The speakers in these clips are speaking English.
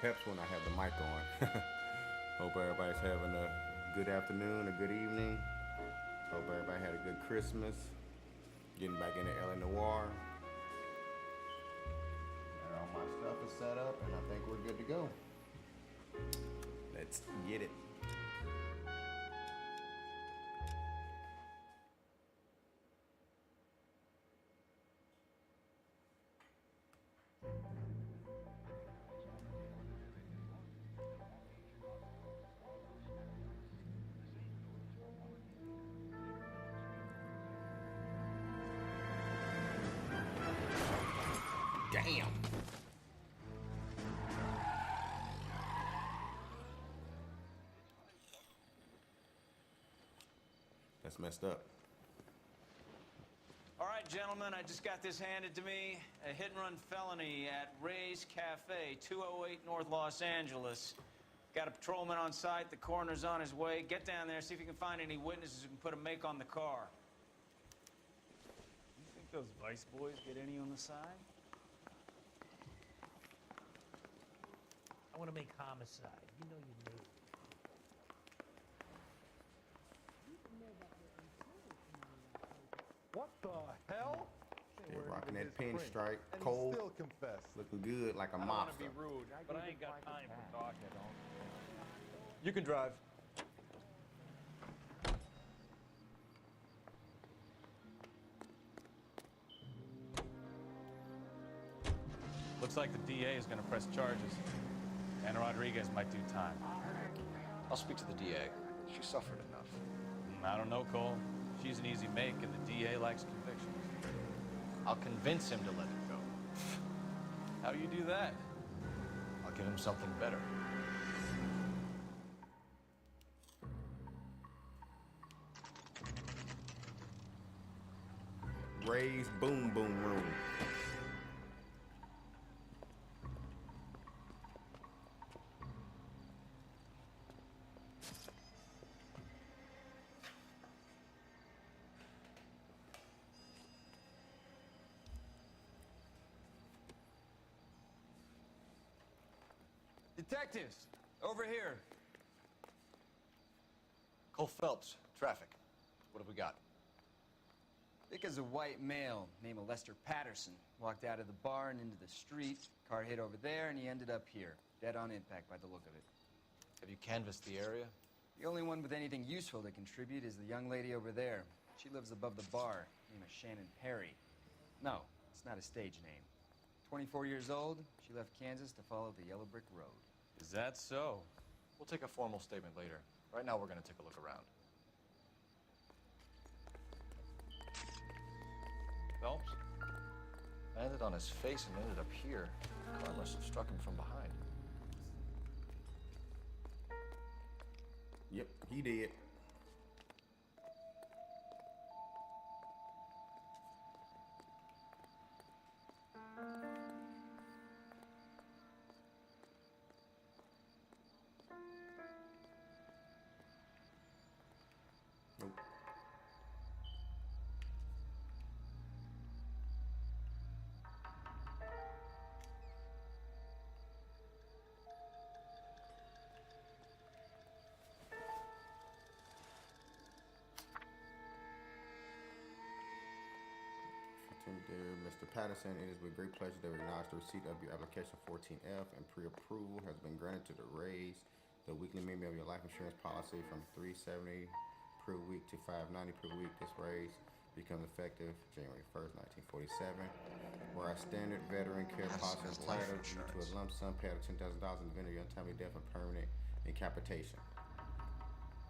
peps when I have the mic on. Hope everybody's having a good afternoon, a good evening. Hope everybody had a good Christmas. Getting back into L.A Noire. And all my stuff is set up, and I think we're good to go. Let's get it. Damn. That's messed up. All right, gentlemen, I just got this handed to me. A hit-and-run felony at Ray's Cafe, 208 North Los Angeles. Got a patrolman on site. The coroner's on his way. Get down there, see if you can find any witnesses who can put a make on the car. You think those Vice boys get any on the side? I want to make homicide. You know you do. What the hell? Still rocking that pinstripe, And cold, he still confessed. looking good like a I don't want to mobster. be rude, but I ain't got time for talk. You can drive. Looks like the DA is going to press charges. And Rodriguez might do time. I'll speak to the DA. She suffered enough. I don't know, Cole. She's an easy make, and the DA likes convictions. I'll convince him to let it go. How do you do that? I'll give him something better. Ray's Boom Boom Room. Detectives, over here. Cole Phelps, traffic. What have we got? Vic is a white male named Lester Patterson. Walked out of the bar and into the street. Car hit over there, and he ended up here. Dead on impact by the look of it. Have you canvassed the area? The only one with anything useful to contribute is the young lady over there. She lives above the bar. Name is Shannon Perry. No, it's not a stage name. 24 years old, she left Kansas to follow the yellow brick road. Is that so? We'll take a formal statement later. Right now, we're going to take a look around. Phelps? Landed on his face and ended up here. The car must have struck him from behind. Yep, he did. Nope. Dear Mr. Patterson, it is with great pleasure that we acknowledge the receipt of your application 14F and pre-approval has been granted to the raise the weekly premium of your life insurance policy from $370 per week to $590 per week. This raise becomes effective January 1st, 1947. Whereas standard veteran care policy That's life entitled you to a lump sum payout of $10,000 in the event of your untimely death or permanent incapacitation.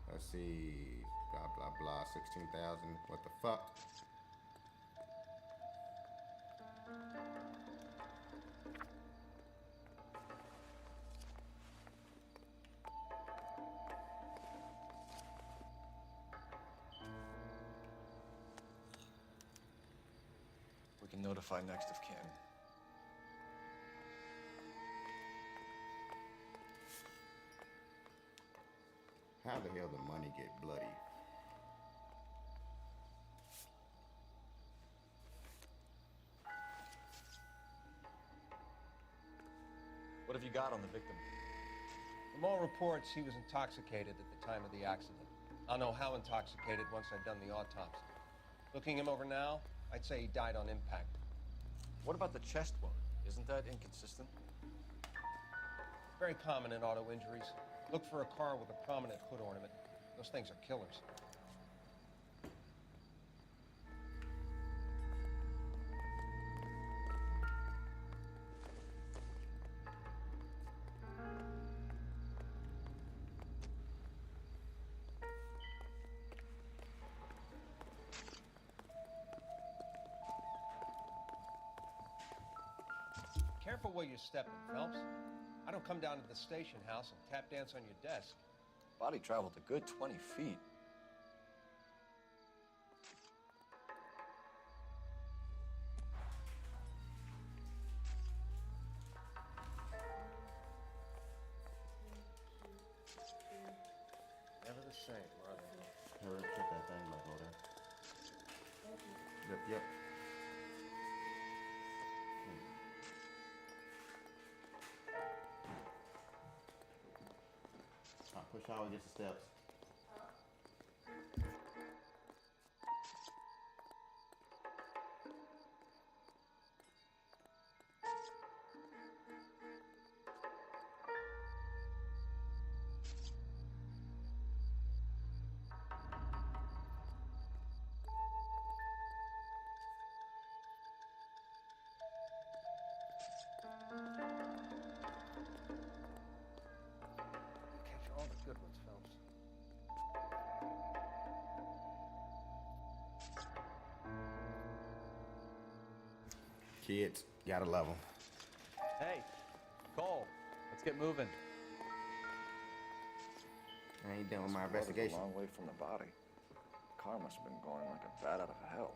Let's see, blah, blah, blah, 16,000, what the fuck? We can notify next of kin. How the hell did money get bloody? What have you got on the victim? From all reports, he was intoxicated at the time of the accident. I'll know how intoxicated once I've done the autopsy. Looking him over now, I'd say he died on impact. What about the chest wound? Isn't that inconsistent? Very common in auto injuries. Look for a car with a prominent hood ornament. Those things are killers. Careful where you're stepping, Phelps. I don't come down to the station house and tap dance on your desk. Body traveled a good 20 feet. Never the same, are they? Hurry up, put that thing back over there. Yep. Push out against the steps. Catch all the good ones, Phelps. Kids, gotta love them. Hey, Cole, let's get moving. I ain't done with my This blood is investigation. a long way from the body. The car must have been going like a bat out of hell.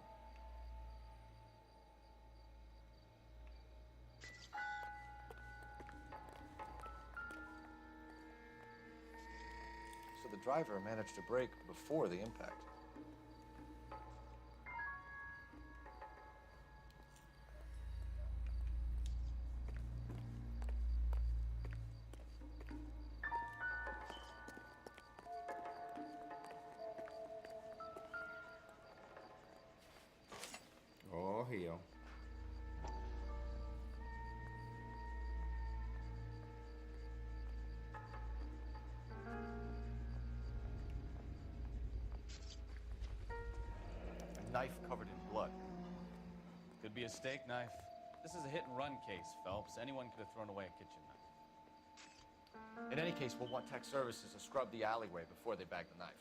So the driver managed to brake before the impact. Oh, hell. A knife covered in blood. Could be a steak knife. This is a hit-and-run case, Phelps. Anyone could have thrown away a kitchen knife. In any case, we'll want tech services to scrub the alleyway before they bag the knife.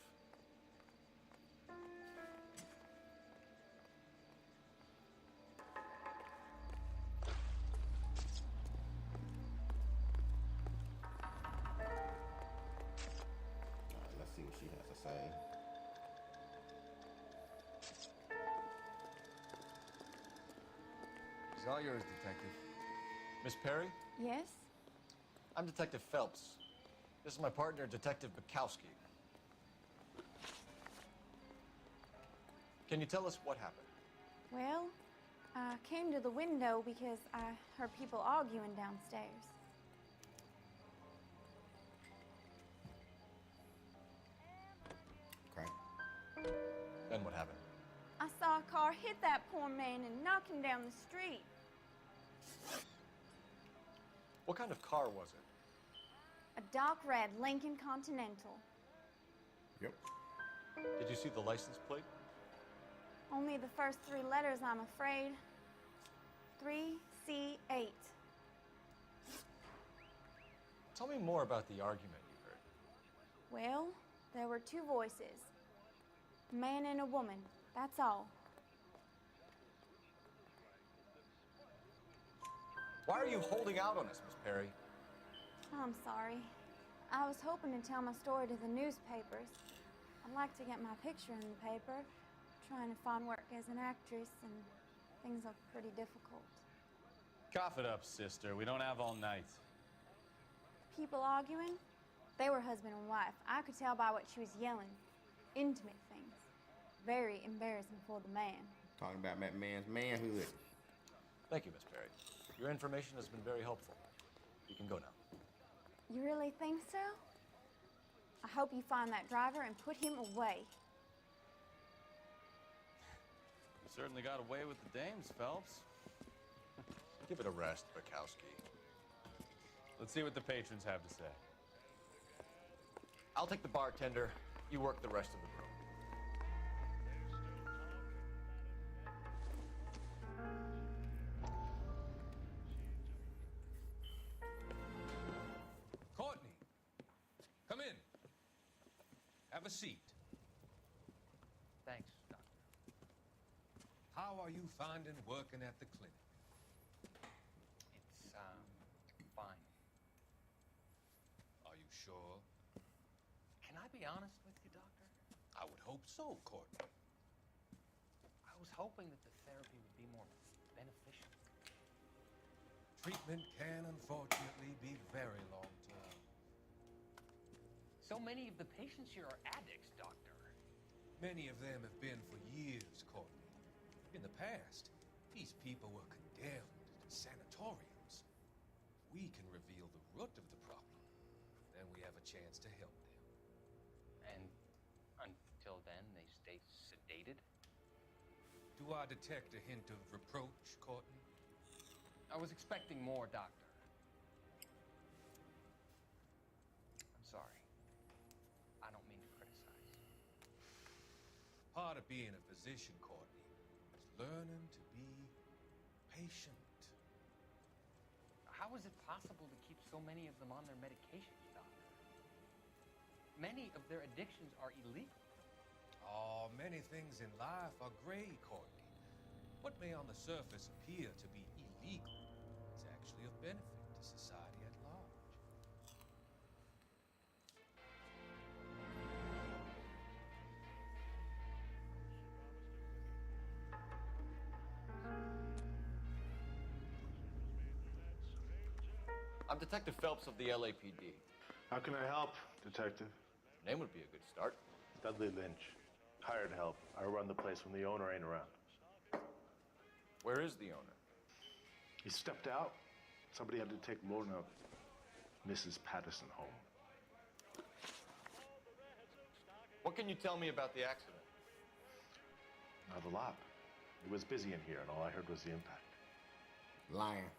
All right, let's see what she has to say. It's all yours, Detective. Miss Perry, Yes? I'm Detective Phelps. This is my partner, Detective Bukowski. Can you tell us what happened? Well, I came to the window because I heard people arguing downstairs. Okay. Then what happened? I saw a car hit that poor man and knock him down the street. What kind of car was it? A dark red Lincoln Continental. Yep. Did you see the license plate? Only the first three letters, I'm afraid. 3C8. Tell me more about the argument you heard. Well, there were two voices. A man and a woman, that's all. Why are you holding out on us, Miss Perry? I'm sorry. I was hoping to tell my story to the newspapers. I'd like to get my picture in the paper. Trying to find work as an actress, and things look pretty difficult. Cough it up, sister. We don't have all night. People arguing? They were husband and wife. I could tell by what she was yelling. Intimate things. Very embarrassing for the man. Talking about that man's manhood. Thank you, Miss Perry. Your information has been very helpful. You can go now. You really think so? I hope you find that driver and put him away. You certainly got away with the dames, Phelps. Give it a rest, Bukowski. Let's see what the patrons have to say. I'll take the bartender. You work the rest of the room. Courtney, come in. Have a seat. Thanks, Doctor. How are you finding working at the clinic? It's, fine. Are you sure? Can I be honest with you, Doctor? I would hope so, Courtney. I was hoping that the therapy would be more beneficial. Treatment can unfortunately be very long-term. So many of the patients here are addicts, Doctor. Many of them have been for years, Courtney. In the past, these people were condemned to sanatoriums. We can reveal the root of the problem. Then we have a chance to help them. And until then, they stay sedated? Do I detect a hint of reproach, Courtney? I was expecting more, Doctor. I'm sorry. I don't mean to criticize. Part of being a physician, Courtney, is learning to be patient. How is it possible to keep so many of them on their medications, Doctor? Many of their addictions are illegal. Oh, many things in life are gray, Courtney. What may on the surface appear to be illegal is actually of benefit to society at large. I'm Detective Phelps of the LAPD. How can I help, Detective? Name would be a good start. Dudley Lynch. Hired help. I run the place when the owner ain't around. Where is the owner? He stepped out. Somebody had to take Lorna, Mrs. Patterson, home. What can you tell me about the accident? Not a lot. It was busy in here, and all I heard was the impact. Lying.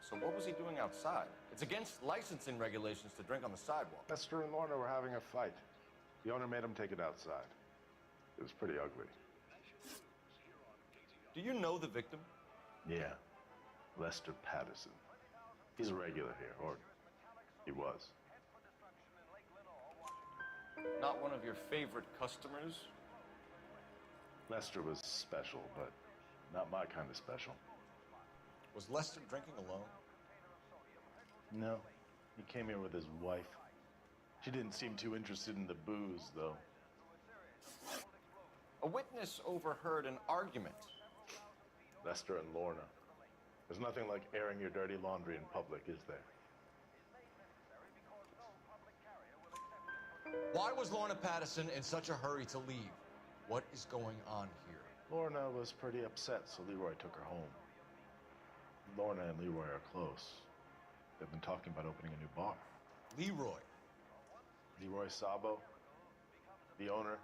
So what was he doing outside? It's against licensing regulations to drink on the sidewalk. Lester and Lorna were having a fight. The owner made him take it outside. It was pretty ugly. Do you know the victim? Yeah. Lester Patterson. He's a regular here, or he was. Not one of your favorite customers? Lester was special, but not my kind of special. Was Lester drinking alone? No. He came here with his wife. She didn't seem too interested in the booze, though. A witness overheard an argument. Lester and Lorna. There's nothing like airing your dirty laundry in public, is there? Why was Lorna Patterson in such a hurry to leave? What is going on here? Lorna was pretty upset, so Leroy took her home. Lorna and Leroy are close. They've been talking about opening a new bar. Leroy? Leroy Sabo, the owner.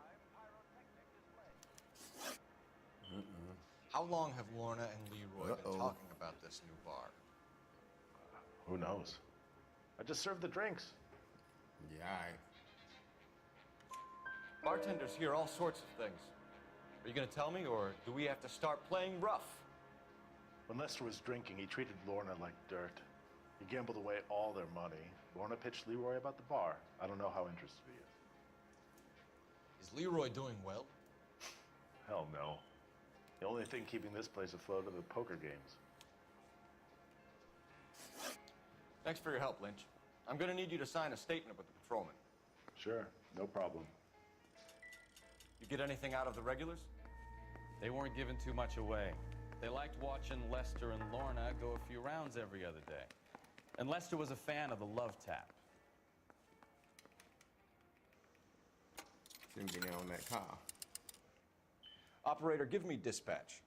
How long have Lorna and Leroy been talking about this new bar? Who knows? I just served the drinks. Yeah, aight. Bartenders hear all sorts of things. Are you gonna tell me, or do we have to start playing rough? When Lester was drinking, he treated Lorna like dirt. He gambled away all their money. Lorna pitched Leroy about the bar. I don't know how interested he is. Is Leroy doing well? Hell no. The only thing keeping this place afloat are the poker games. Thanks for your help, Lynch. I'm gonna need you to sign a statement with the patrolman. Sure, no problem. You get anything out of the regulars? They weren't giving too much away. They liked watching Lester and Lorna go a few rounds every other day. And Lester was a fan of the love tap. Shouldn't get in on that car. Operator, give me dispatch.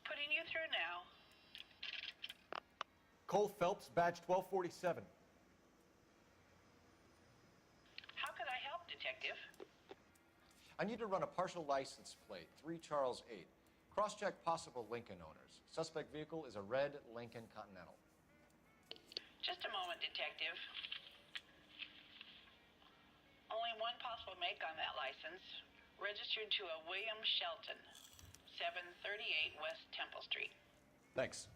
Putting you through now. Cole Phelps, badge 1247. How could I help, Detective? I need to run a partial license plate, 3 Charles 8. Cross-check possible Lincoln owners. Suspect vehicle is a red Lincoln Continental. Just a moment, Detective. Only one possible make on that license. Registered to a William Shelton, 738 West Temple Street. Thanks.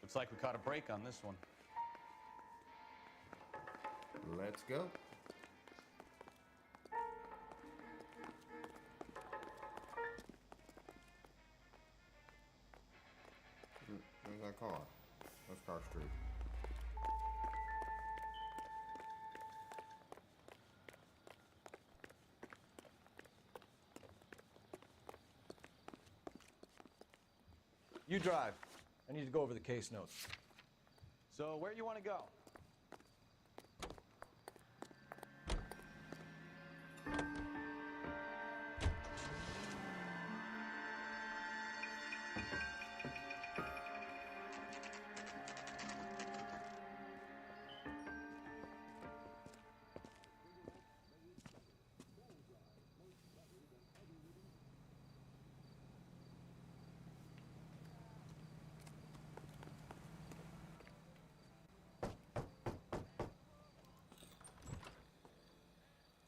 Looks like we caught a break on this one. Let's go. Where's that car? That's Car Street. You drive. I need to go over the case notes. So where do you want to go?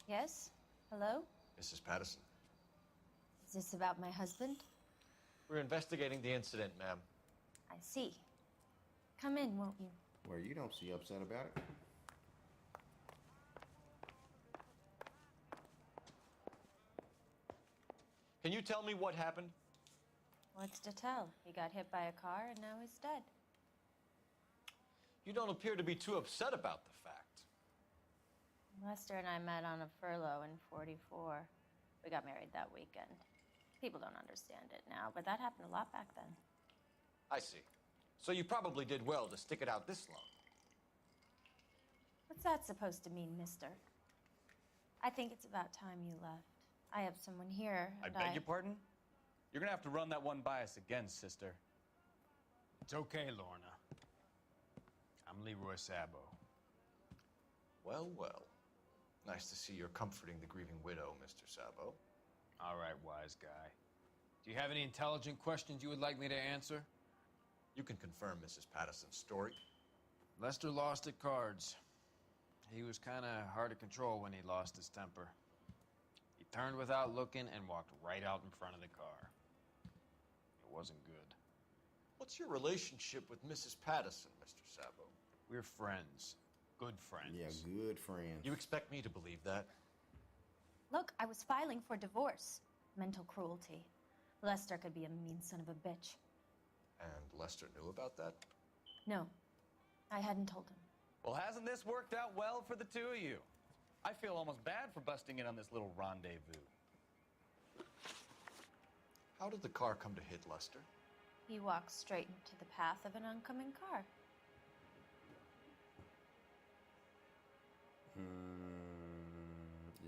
Yes? Hello? Mrs. Patterson. Is this about my husband? We're investigating the incident, ma'am. I see. Come in, won't you? Well, you don't seem upset about it. Can you tell me what happened? What's to tell? He got hit by a car and now he's dead. You don't appear to be too upset about the fact. Lester and I met on a furlough in '44. We got married that weekend. People don't understand it now, but that happened a lot back then. I see. So you probably did well to stick it out this long. What's that supposed to mean, mister? I think it's about time you left. I have someone here, I and beg your pardon? You're gonna have to run that one by us again, sister. It's okay, Lorna. I'm Leroy Sabo. Well, well. Nice to see you're comforting the grieving widow, Mr. Sabo. All right, wise guy. Do you have any intelligent questions you would like me to answer? You can confirm Mrs. Patterson's story. Lester lost at cards. He was kind of hard to control when he lost his temper. He turned without looking and walked right out in front of the car. It wasn't good. What's your relationship with Mrs. Patterson, Mr. Sabo? We're friends. Good friends. Yeah, good friends. You expect me to believe that? Look, I was filing for divorce. Mental cruelty. Lester could be a mean son of a bitch. And Lester knew about that? No, I hadn't told him. Well, hasn't this worked out well for the two of you? I feel almost bad for busting in on this little rendezvous. How did the car come to hit Lester? He walked straight into the path of an oncoming car.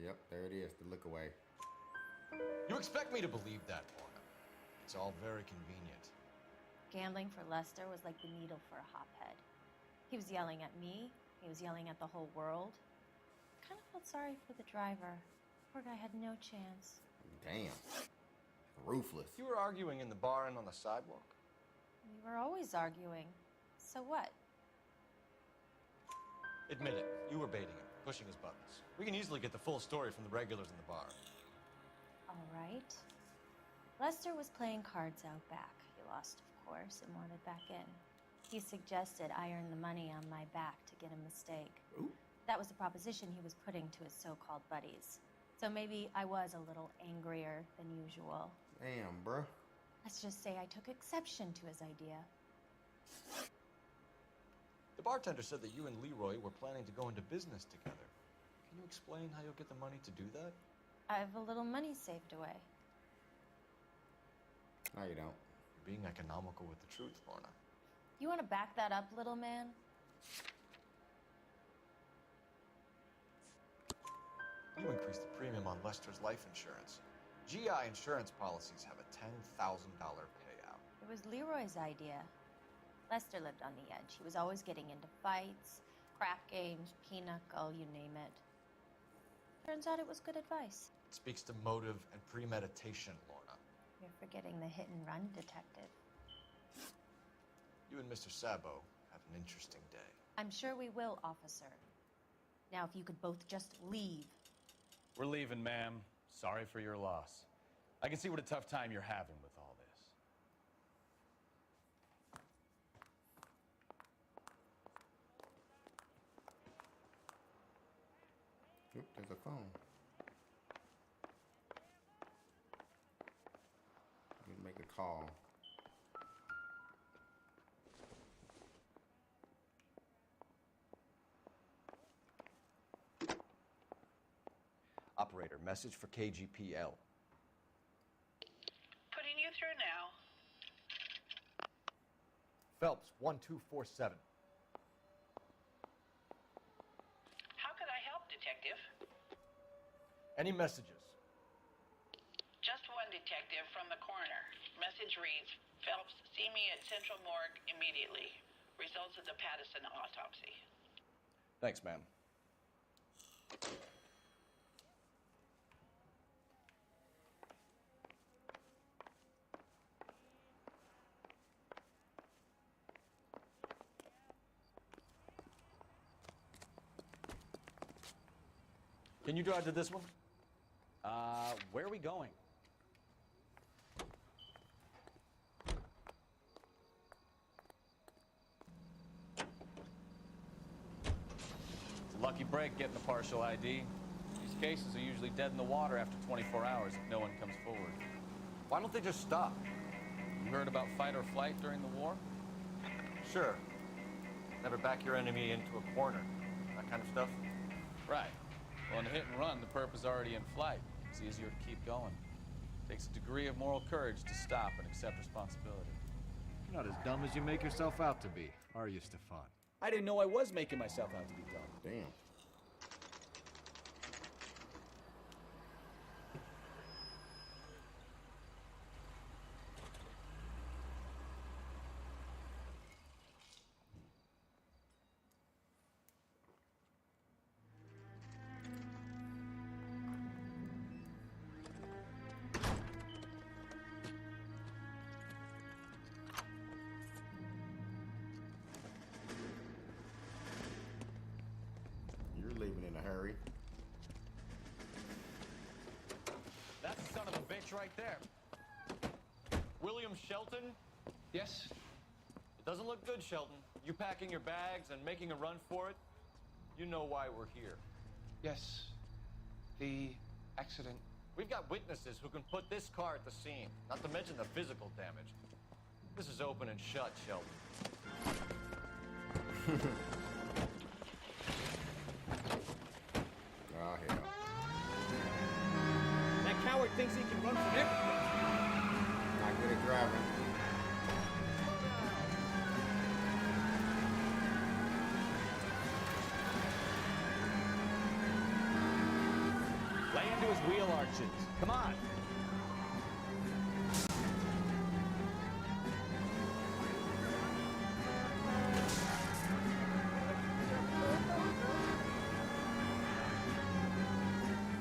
Yep, there it is, the look away. You expect me to believe that, Lorna? It's all very convenient. Gambling for Lester was like the needle for a hophead. He was yelling at me. He was yelling at the whole world. I kind of felt sorry for the driver. Poor guy had no chance. Damn. Ruthless. You were arguing in the bar and on the sidewalk? We were always arguing. So what? Admit it, you were baiting him, pushing his buttons. We can easily get the full story from the regulars in the bar. All right. Lester was playing cards out back. He lost, of course, and wanted back in. He suggested I earn the money on my back to get a mistake. Ooh. That was the proposition he was putting to his so-called buddies. So maybe I was a little angrier than usual. Damn, bruh. Let's just say I took exception to his idea. The bartender said that you and Leroy were planning to go into business together. Can you explain how you'll get the money to do that? I have a little money saved away. No, you don't. You're being economical with the truth, Lorna. You want to back that up, little man? You increased the premium on Lester's life insurance. GI insurance policies have a $10,000 payout. It was Leroy's idea. Lester lived on the edge. He was always getting into fights, crap games, pinochle, you name it. Turns out it was good advice. It speaks to motive and premeditation, Lorna. You're forgetting the hit-and-run detective. You and Mr. Sabo have an interesting day. I'm sure we will, officer. Now, if you could both just leave. We're leaving, ma'am. Sorry for your loss. I can see what a tough time you're having with all this. Oop, there's a phone. Let me make a call. Operator, message for KGPL. Putting you through now. Phelps, 1247. How could I help, Detective? Any messages? Just one detective from the coroner. Message reads, Phelps, see me at Central Morgue immediately. Results of the Pattison autopsy. Thanks, ma'am. Can you drive to this one? Where are we going? It's a lucky break getting the partial ID. These cases are usually dead in the water after 24 hours if no one comes forward. Why don't they just stop? You heard about fight or flight during the war? Sure. Never back your enemy into a corner. That kind of stuff. Right. Well, in a hit and run, the perp is already in flight. It's easier to keep going. Takes a degree of moral courage to stop and accept responsibility. You're not as dumb as you make yourself out to be, are you, Stefan? I didn't know I was making myself out to be dumb. Damn. You're leaving in a hurry. That's the son of a bitch right there. William Shelton? Yes? It doesn't look good, Shelton. You packing your bags and making a run for it? You know why we're here. Yes. The accident. We've got witnesses who can put this car at the scene, not to mention the physical damage. This is open and shut, Shelton. Oh, hell. That coward thinks he can run from everything. Not good at driving. Lay into his wheel arches. Come on.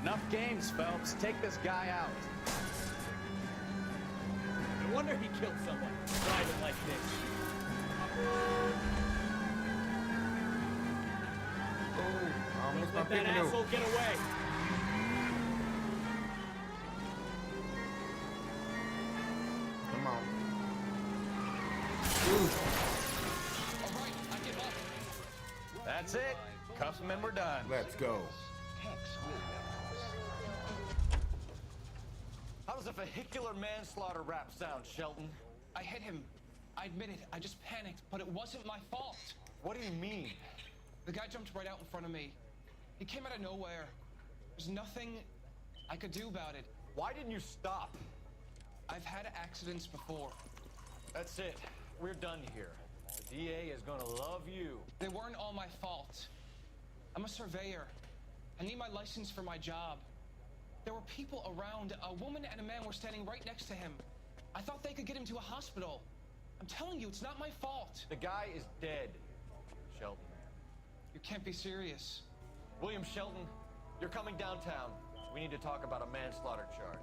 Enough games, Phelps. Take this guy out. No wonder he killed someone driving like this. Almost Let that asshole get away. Come on. That's it. Cuff him and we're done. Let's go. How does a vehicular manslaughter rap sound, Shelton? I hit him. I admit it. I just panicked, but it wasn't my fault. What do you mean? The guy jumped right out in front of me. He came out of nowhere. There's nothing I could do about it. Why didn't you stop? I've had accidents before. That's it. We're done here. The DA is gonna love you. They weren't all my fault. I'm a surveyor. I need my license for my job. There were people around. A woman and a man were standing right next to him. I thought they could get him to a hospital. I'm telling you, it's not my fault. The guy is dead, Shelton. You can't be serious. William Shelton, you're coming downtown. We need to talk about a manslaughter charge.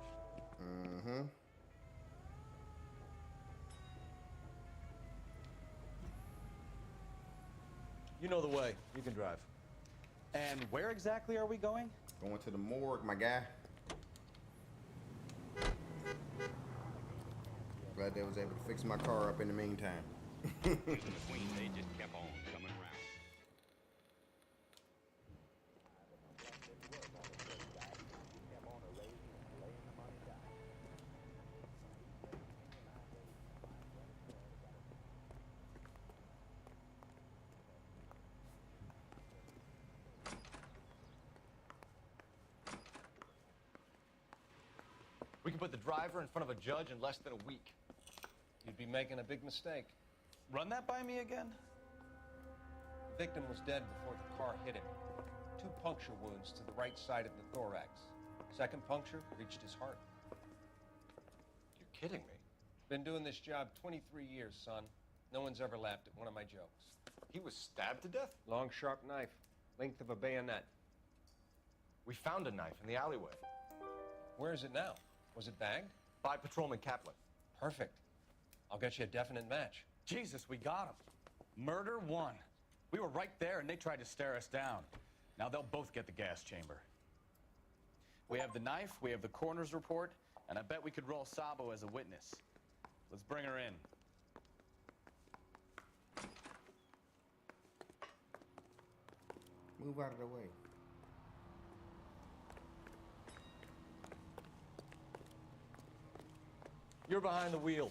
Mm-hmm. You know the way. You can drive. And where exactly are we going? Going to the morgue, my guy. Glad they was able to fix my car up in the meantime. The Queen, they just kept on coming around. We can put the driver in front of a judge in less than a week. You'd be making a big mistake. Run that by me again? The victim was dead before the car hit him. 2 puncture wounds to the right side of the thorax. Second puncture reached his heart. You're kidding me. Been doing this job 23 years, son. No one's ever laughed at one of my jokes. He was stabbed to death? Long, sharp knife, length of a bayonet. We found a knife in the alleyway. Where is it now? Was it bagged? By Patrolman Kaplan. Perfect. I'll get you a definite match. Jesus, we got him. Murder 1. We were right there and they tried to stare us down. Now they'll both get the gas chamber. We have the knife, we have the coroner's report, and I bet we could roll Sabo as a witness. Let's bring her in. Move out of the way. You're behind the wheel.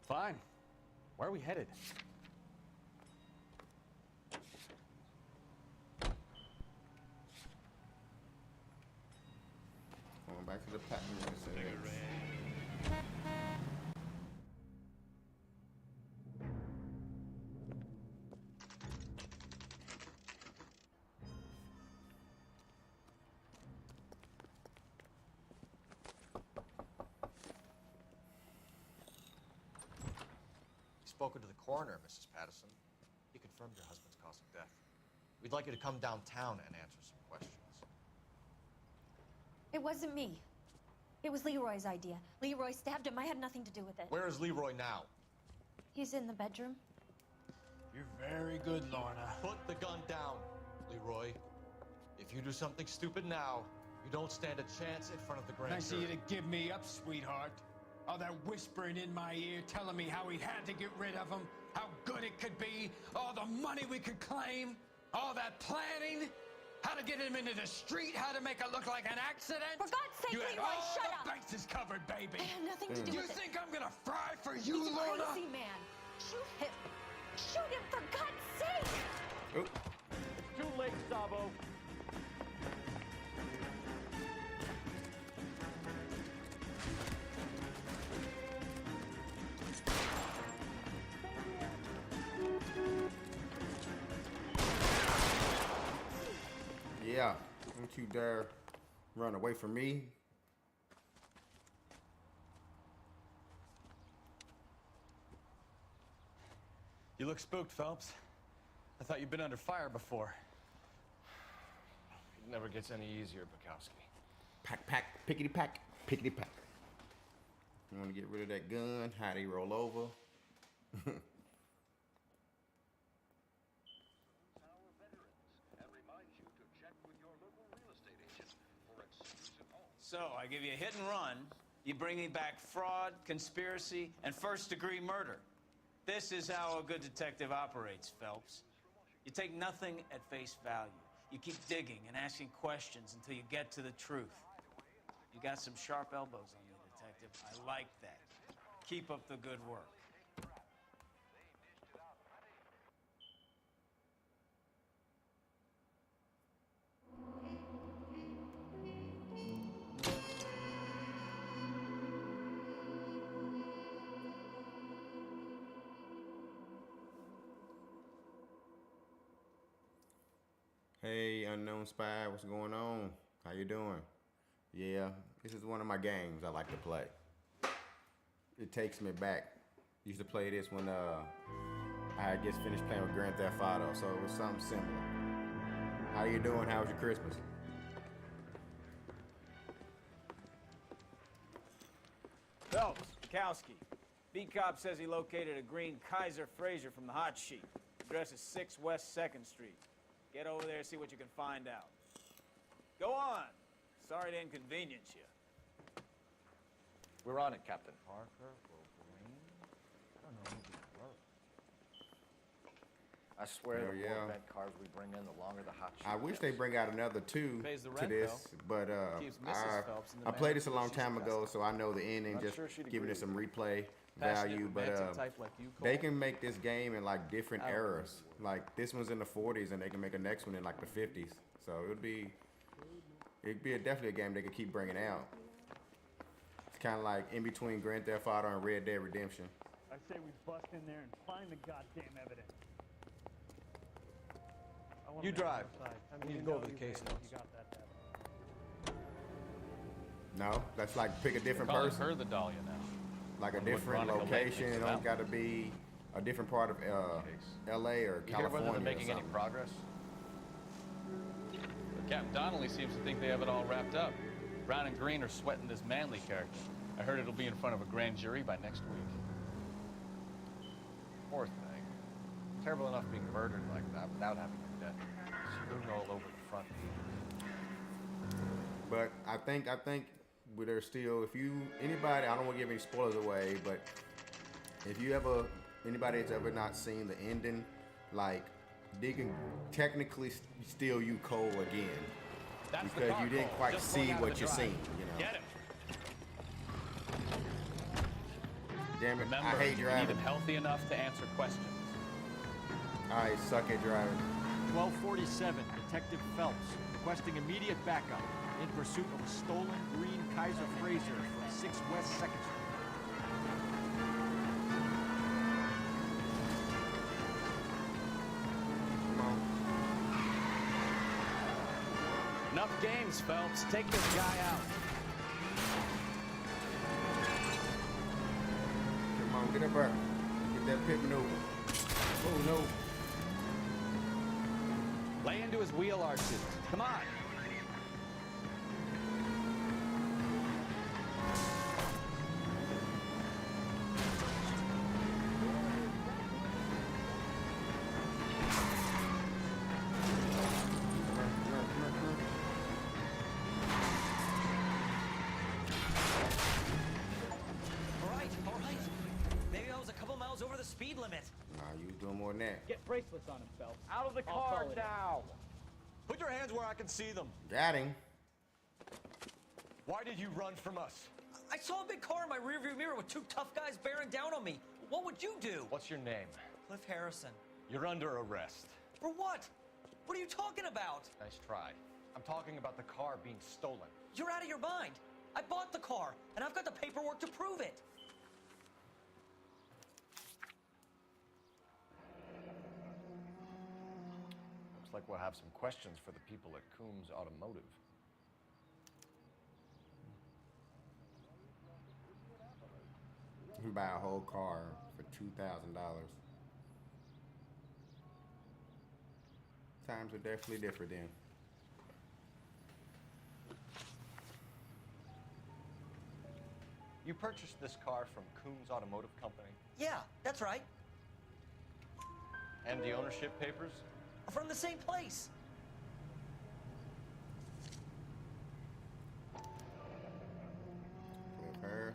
Fine. Where are we headed? Going back to the passenger seat. Spoken to the coroner, Mrs. Patterson. He confirmed your husband's cause of death. We'd like you to come downtown and answer some questions. It wasn't me. It was Leroy's idea. Leroy stabbed him. I had nothing to do with it. Where is Leroy now? He's in the bedroom. You're very good, Lorna. Put the gun down, Leroy. If you do something stupid now, you don't stand a chance in front of the grand Nice of you jury. to give me up, sweetheart. All that whispering in my ear telling me how we had to get rid of him, how good it could be, all the money we could claim, all that planning, how to get him into the street, how to make it look like an accident. For God's sake, you had Leroy, all shut the up. bases covered, baby. I had nothing to do You with it. think I'm gonna fry for you, He's a Lorna? crazy man. Shoot him. Shoot him, for God's sake. Oop. Too late, Sabo. Yeah. Don't you dare run away from me. You look spooked, Phelps. I thought you'd been under fire before. It never gets any easier, Bukowski. Pack, pack, pickety pack, pickety pack. You want to get rid of that gun? How they roll over? So, I give you a hit and run. You bring me back fraud, conspiracy, and first-degree murder. This is how a good detective operates, Phelps. You take nothing at face value. You keep digging and asking questions until you get to the truth. You got some sharp elbows on you, detective. I like that. Keep up the good work. Hey, unknown spy, what's going on? How you doing? Yeah, this is one of my games I like to play. it takes me back. Used to play this when I had just finished playing with Grand Theft Auto, so it was something similar. How you doing? How was your Christmas? Phelps, Kowski. B-Cop says he located a green Kaiser Fraser from the hot sheet. Address is 6 West 2nd Street. Get over there, see what you can find out. Go on. Sorry to inconvenience you. We're on it, Captain. Parker, Wolverine. I don't know who these were. I swear, Hell the yeah. more event cars we bring in, the longer the hot sheet I wish gets. they bring out another 2 Pays the to rent, this, but Keeps Mrs. Phelps in the I played this a long she's time ago, invested. so I know the ending. I'm Just sure she'd giving agree it some with replay Passionate, value, but romantic type like you, they Cole. can make this game in like different I don't eras. Like this one's in the 40s, and they can make a next one in like the 50s. So it'd be definitely a game they could keep bringing out. It's kind of like in between Grand Theft Auto and Red Dead Redemption. I say we bust in there and find the goddamn evidence. I wanna You make it drive. outside. I We mean, need to go you over know the case you notes. got that. No, that's like pick a different Calling person, her the Dahlia now. like a Wonder what different Veronica Lake location. thinks It about don't got to be a different part of L.A. or You hear whether California. they're or making any something. progress? But Captain Donnelly seems to think they have it all wrapped up. Brown and Green are sweating this Manley character. I heard it'll be in front of a grand jury by next week. Poor thing. Terrible enough being murdered like that without having your death strewn all over the front page. But I think there's still, if you, anybody, I don't want to give any spoilers away, but if you ever, anybody that's ever not seen the ending, like, they can technically steal you Cole again. That's the because car, you didn't Cole. quite Just pulling see out of what the you're drive. seeing, you know. Get him. Damn it, Remember, I hate you driving. need him healthy enough to answer questions. I suck at driving. 1247, Detective Phelps, requesting immediate backup in pursuit of a stolen green Kaiser Fraser from 6 West 2nd Street. Enough games, Phelps. Take this guy out. Come on, get up there. Get that pit maneuver. Oh, no. Lay into his wheel arches. Come on. All right. Maybe I was a couple miles over the speed limit. Nah, you was doing more than that. Get bracelets on him, Phelps. Out of the I'll car call it. now. Put your hands where I can see them. Got him. Why did you run from us? I saw a big car in my rearview mirror with two tough guys bearing down on me. What would you do? What's your name? Cliff Harrison. You're under arrest. For what? What are you talking about? Nice try. I'm talking about the car being stolen. You're out of your mind. I bought the car, and I've got the paperwork to prove it. Looks like we'll have some questions for the people at Coombs Automotive. You can buy a whole car for $2,000. Times are definitely different then. You purchased this car from Coombs Automotive Company? Yeah, that's right. And the ownership papers? From the same place.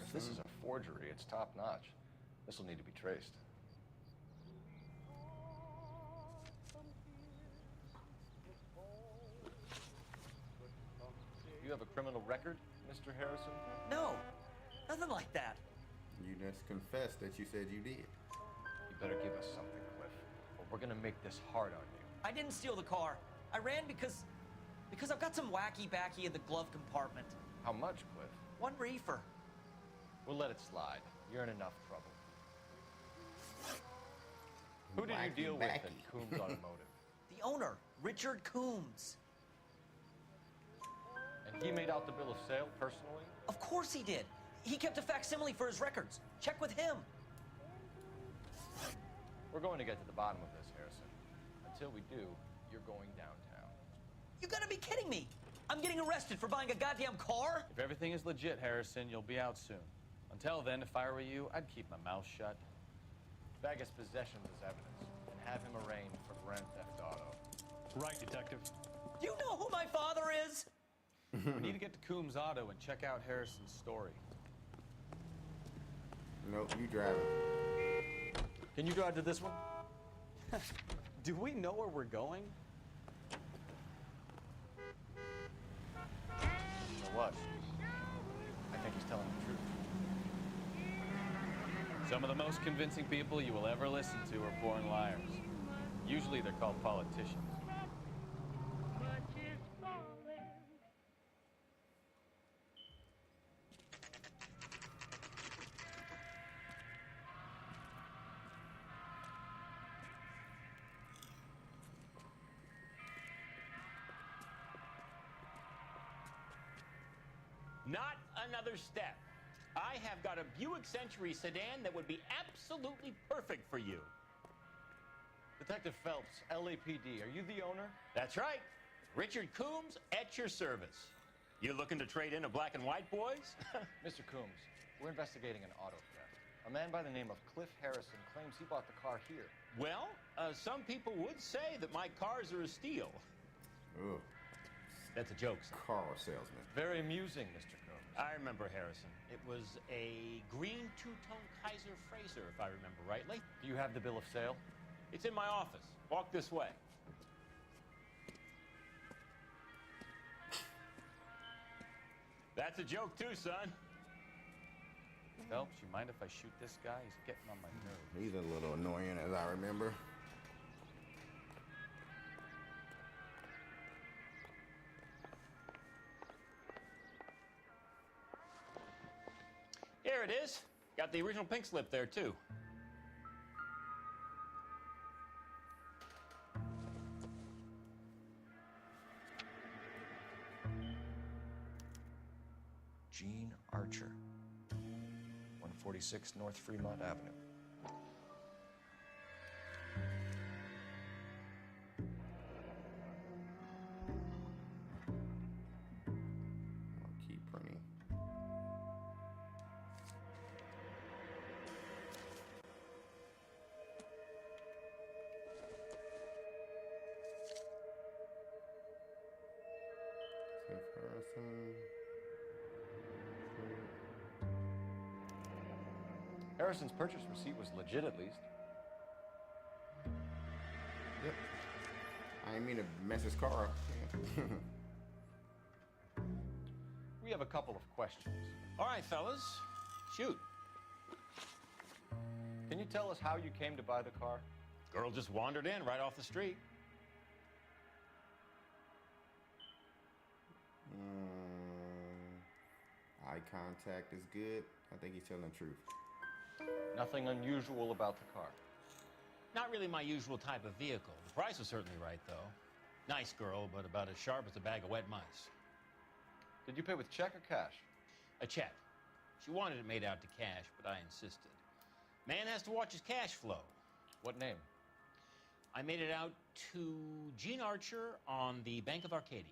If this is a forgery, it's top notch. This will need to be traced. You have a criminal record, Mr. Harrison? No, nothing like that. You just confessed that you said you did. You better give us something, Cliff, or we're gonna make this hard on you. I didn't steal the car. I ran because I've got some wacky backy in the glove compartment. How much, Cliff? 1 reefer. We'll let it slide. You're in enough trouble. Who did you deal with at Coombs Automotive? The owner, Richard Coombs. And he made out the bill of sale personally? Of course he did. He kept a facsimile for his records. Check with him. We're going to get to the bottom of this, Harrison. Until we do, you're going downtown. You gotta be kidding me. I'm getting arrested for buying a goddamn car? If everything is legit, Harrison, you'll be out soon. Until then, if I were you, I'd keep my mouth shut. Bag his possessions as evidence and have him arraigned for grand theft auto. Right, Detective. Do you know who my father is? We need to get to Coombs Auto and check out Harrison's story. Nope, you driving. Can you drive to this one? Do we know where we're going? You know what? I think he's telling the truth. Some of the most convincing people you will ever listen to are born liars. Usually they're called politicians. Not another step. I have got a Buick Century sedan that would be absolutely perfect for you. Detective Phelps, LAPD, are you the owner? That's right. Richard Coombs at your service. You looking to trade in a black and white, boys? Mr. Coombs, we're investigating an auto theft. A man by the name of Cliff Harrison claims he bought the car here. Well, some people would say that my cars are a steal. Ugh. That's a joke, son. Car salesman. Very amusing, Mr. Coombs. I remember Harrison. It was a green two-tone Kaiser Frazer, if I remember rightly. Do you have the bill of sale? It's in my office. Walk this way. That's a joke too, son. Phelps, you mind if I shoot this guy? He's getting on my nerves. He's a little annoying, as I remember. Here it is. Got the original pink slip there, too. Gene Archer, 146 North Fremont Avenue. I'll keep printing. Cliff Harrison. Harrison's purchase receipt was legit, at least. Yep. I didn't mean to mess his car up. Yeah. We have a couple of questions. All right, fellas. Shoot. Can you tell us how you came to buy the car? Girl just wandered in right off the street. Eye contact is good. I think he's telling the truth. Nothing unusual about the car. Not really my usual type of vehicle. The price was certainly right, though. Nice girl, but about as sharp as a bag of wet mice. Did you pay with check or cash? A check. She wanted it made out to cash, but I insisted. Man has to watch his cash flow. What name? I made it out to Gene Archer on the Bank of Arcadia.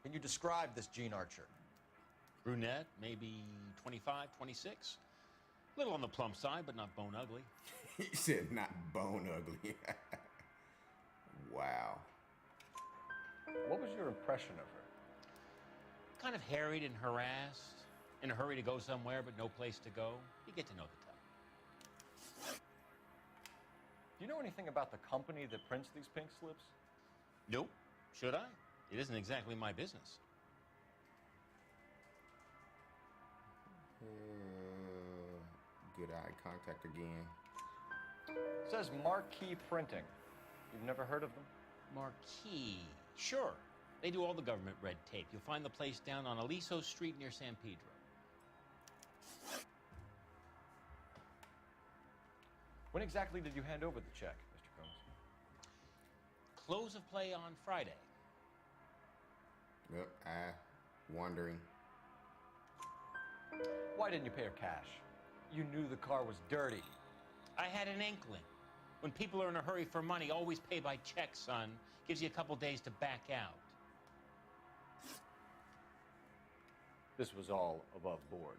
Can you describe this Gene Archer? Brunette, maybe 25, 26. A little on the plump side, but not bone ugly. He said not bone ugly. Wow. What was your impression of her? Kind of harried and harassed. In a hurry to go somewhere, but no place to go. You get to know the type. Do you know anything about the company that prints these pink slips? Nope. Should I? It isn't exactly my business. Good eye contact again. It says Marquee Printing. You've never heard of them? Marquee. Sure. They do all the government red tape. You'll find the place down on Aliso Street near San Pedro. When exactly did you hand over the check, Mr. Combs? Close of play on Friday. Yep, wondering. Why didn't you pay her cash? You knew the car was dirty. I had an inkling. When people are in a hurry for money, always pay by check, son. Gives you a couple days to back out. This was all above board.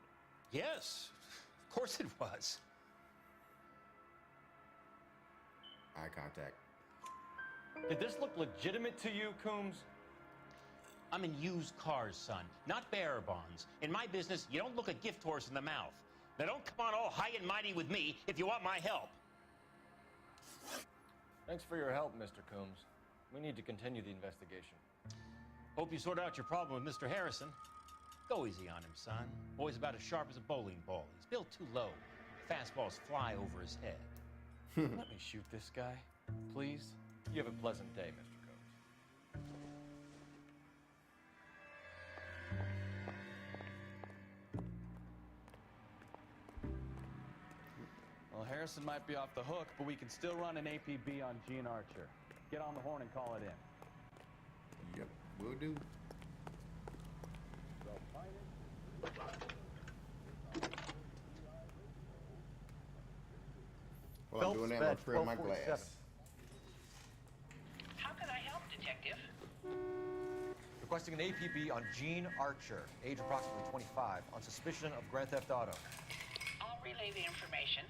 Yes, of course it was. Eye contact. Did this look legitimate to you, Coombs? I'm in used cars, son, not bearer bonds. In my business, you don't look a gift horse in the mouth. Now don't come on all high and mighty with me if you want my help. Thanks for your help, Mr. Coombs. We need to continue the investigation. Hope you sort out your problem with Mr. Harrison. Go easy on him, son. Boy's about as sharp as a bowling ball. He's built too low. Fastballs fly over his head. Let me shoot this guy, please. You have a pleasant day, Mr. Coombs. Well, Harrison might be off the hook, but we can still run an APB on Gene Archer. Get on the horn and call it in. Yep, will do. Well, I'm doing that, I'm gonna my glass. How can I help, Detective? Requesting an APB on Gene Archer, age approximately 25, on suspicion of Grand Theft Auto. I'll relay the information.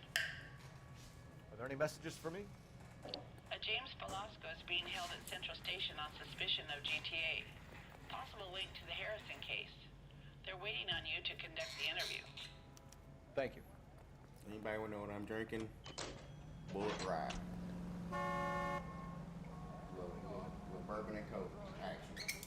Are there any messages for me? A James Velasco is being held at Central Station on suspicion of GTA. Possible link to the Harrison case. They're waiting on you to conduct the interview. Thank you. Anybody wanna know what I'm drinking? Bullet Ride. With bourbon and coke, actually.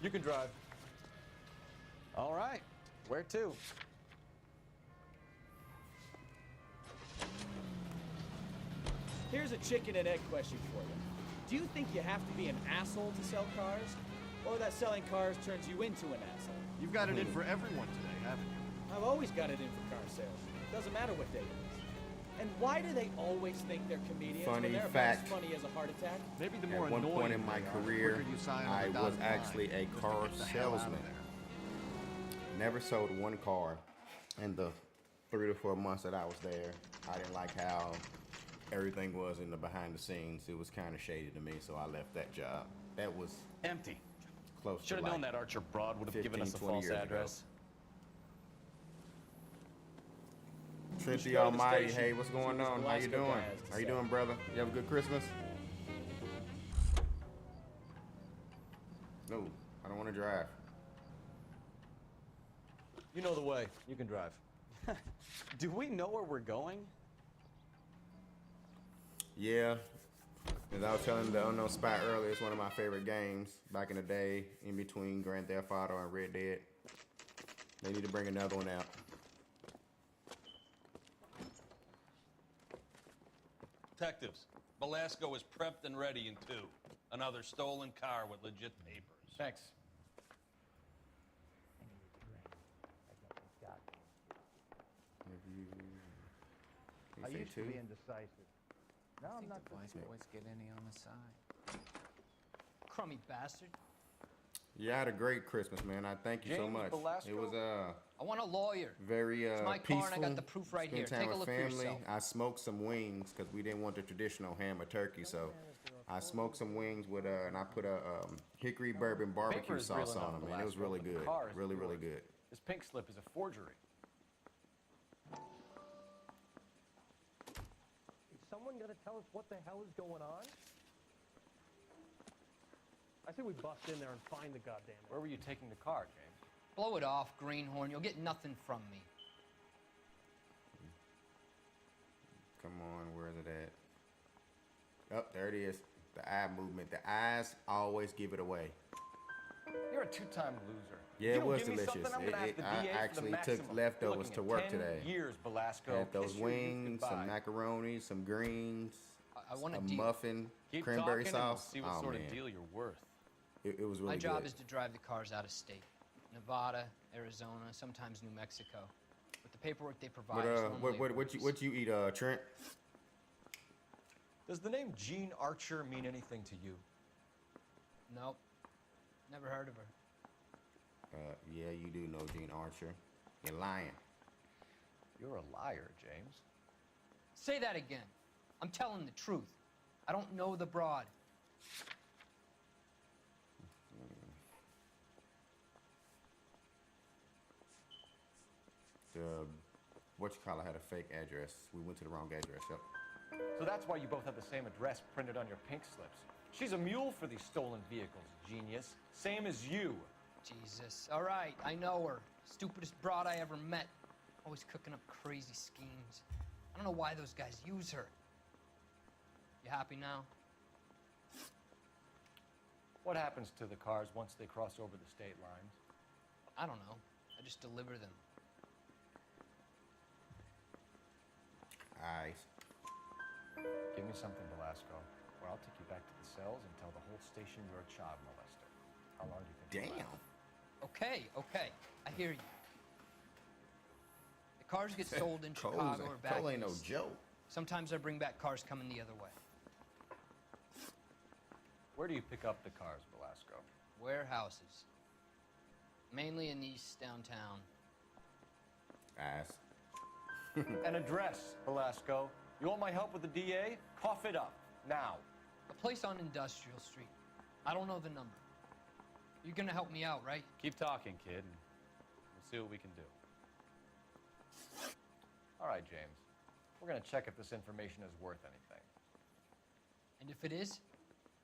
You can drive. All right. Where to? Here's a chicken and egg question for you. Do you think you have to be an asshole to sell cars? Or that selling cars turns you into an asshole? You've got it in for everyone today, haven't you? I've always got it in for car sales. Doesn't matter what day it is. And why do they always think they're comedians Funny when they're fact. about as funny as a heart attack? Maybe the more At one annoying point in my they are, the career, quicker you sign on I the was dotted line, actually a just to car get the hell out of salesman. there. Never sold one car in the 3 to 4 months that I was there. I didn't like how everything was in the behind the scenes. It was kind of shady to me, so I left that job. That was Empty. close Should to have known like that Archer broad would have given 15, us a 20 false years ago. address. Trinity go to the Almighty, station, hey, what's see going what on? How you Velasco doing? guy has to How you say. doing, brother? You have a good Christmas? No, I don't want to drive. You know the way. You can drive. Do we know where we're going? Yeah, as I was telling the unknown spot earlier, it's one of my favorite games back in the day, in between Grand Theft Auto and Red Dead. They need to bring another one out. Detectives, Velasco is prepped and ready in 2. Another stolen car with legit papers. Thanks. I used to be indecisive. Now I'm not. Wise boys get any on the side. Crummy bastard. Yeah, I had a great Christmas, man. I thank you so James much. Velasco? It was I want a lawyer. very It's my peaceful. car and I got the proof right Spend here. time Take a with look for family. yourself. I smoked some wings because we didn't want the traditional ham or turkey, so I smoked some wings with and I put a hickory bourbon Paper barbecue is real sauce enough, on them, man. It was Velasco, really but the good. car is Really, really yours. good. This pink slip is a forgery. Is someone gonna tell us what the hell is going on? I say we bust in there and find the goddamn thing. Where were you taking the car, James? Blow it off, Greenhorn. You'll get nothing from me. Come on, where is it at? Oh, there it is. The eye movement. The eyes always give it away. You're a two-time loser. Yeah, If it you don't was give me delicious. something, I'm gonna ask the I DA for the actually took maximum. You're leftovers looking to at work 10 today. years, Belasco. Had those Kiss your youth wings, some goodbye. macaroni, some greens, I want a a deal. muffin, Keep cranberry talking and we'll sauce. see what Oh, sort man. of deal you're worth. It was really My job good. is to drive the cars out of state. Nevada, Arizona, sometimes New Mexico. With the paperwork they provide, it's normally What you eat, Trent? Does the name Jean Archer mean anything to you? Nope. Never heard of her. Yeah, you do know Gene Archer. You're lying. You're a liar, James. Say that again. I'm telling the truth. I don't know the broad. Whatchamacallit had a fake address. We went to the wrong address. Yep. So that's why you both have the same address printed on your pink slips. She's a mule for these stolen vehicles, genius. Same as you. Jesus. All right, I know her. Stupidest broad I ever met. Always cooking up crazy schemes. I don't know why those guys use her. You happy now? What happens to the cars once they cross over the state lines? I don't know. I just deliver them. Nice. Give me something, Belasco, or I'll take you back to the cells and tell the whole station you're a child molester. How long do you think? Damn. Okay. I hear you. The cars get sold in Chicago or back Cole ain't no east. joke. Sometimes I bring back cars coming the other way. Where do you pick up the cars, Belasco? Warehouses. Mainly in East downtown. Ass. An address, Belasco. You want my help with the DA? Cough it up, now. A place on Industrial Street. I don't know the number. You're gonna help me out, right? Keep talking, kid, and we'll see what we can do. All right, James. We're gonna check if this information is worth anything. And if it is,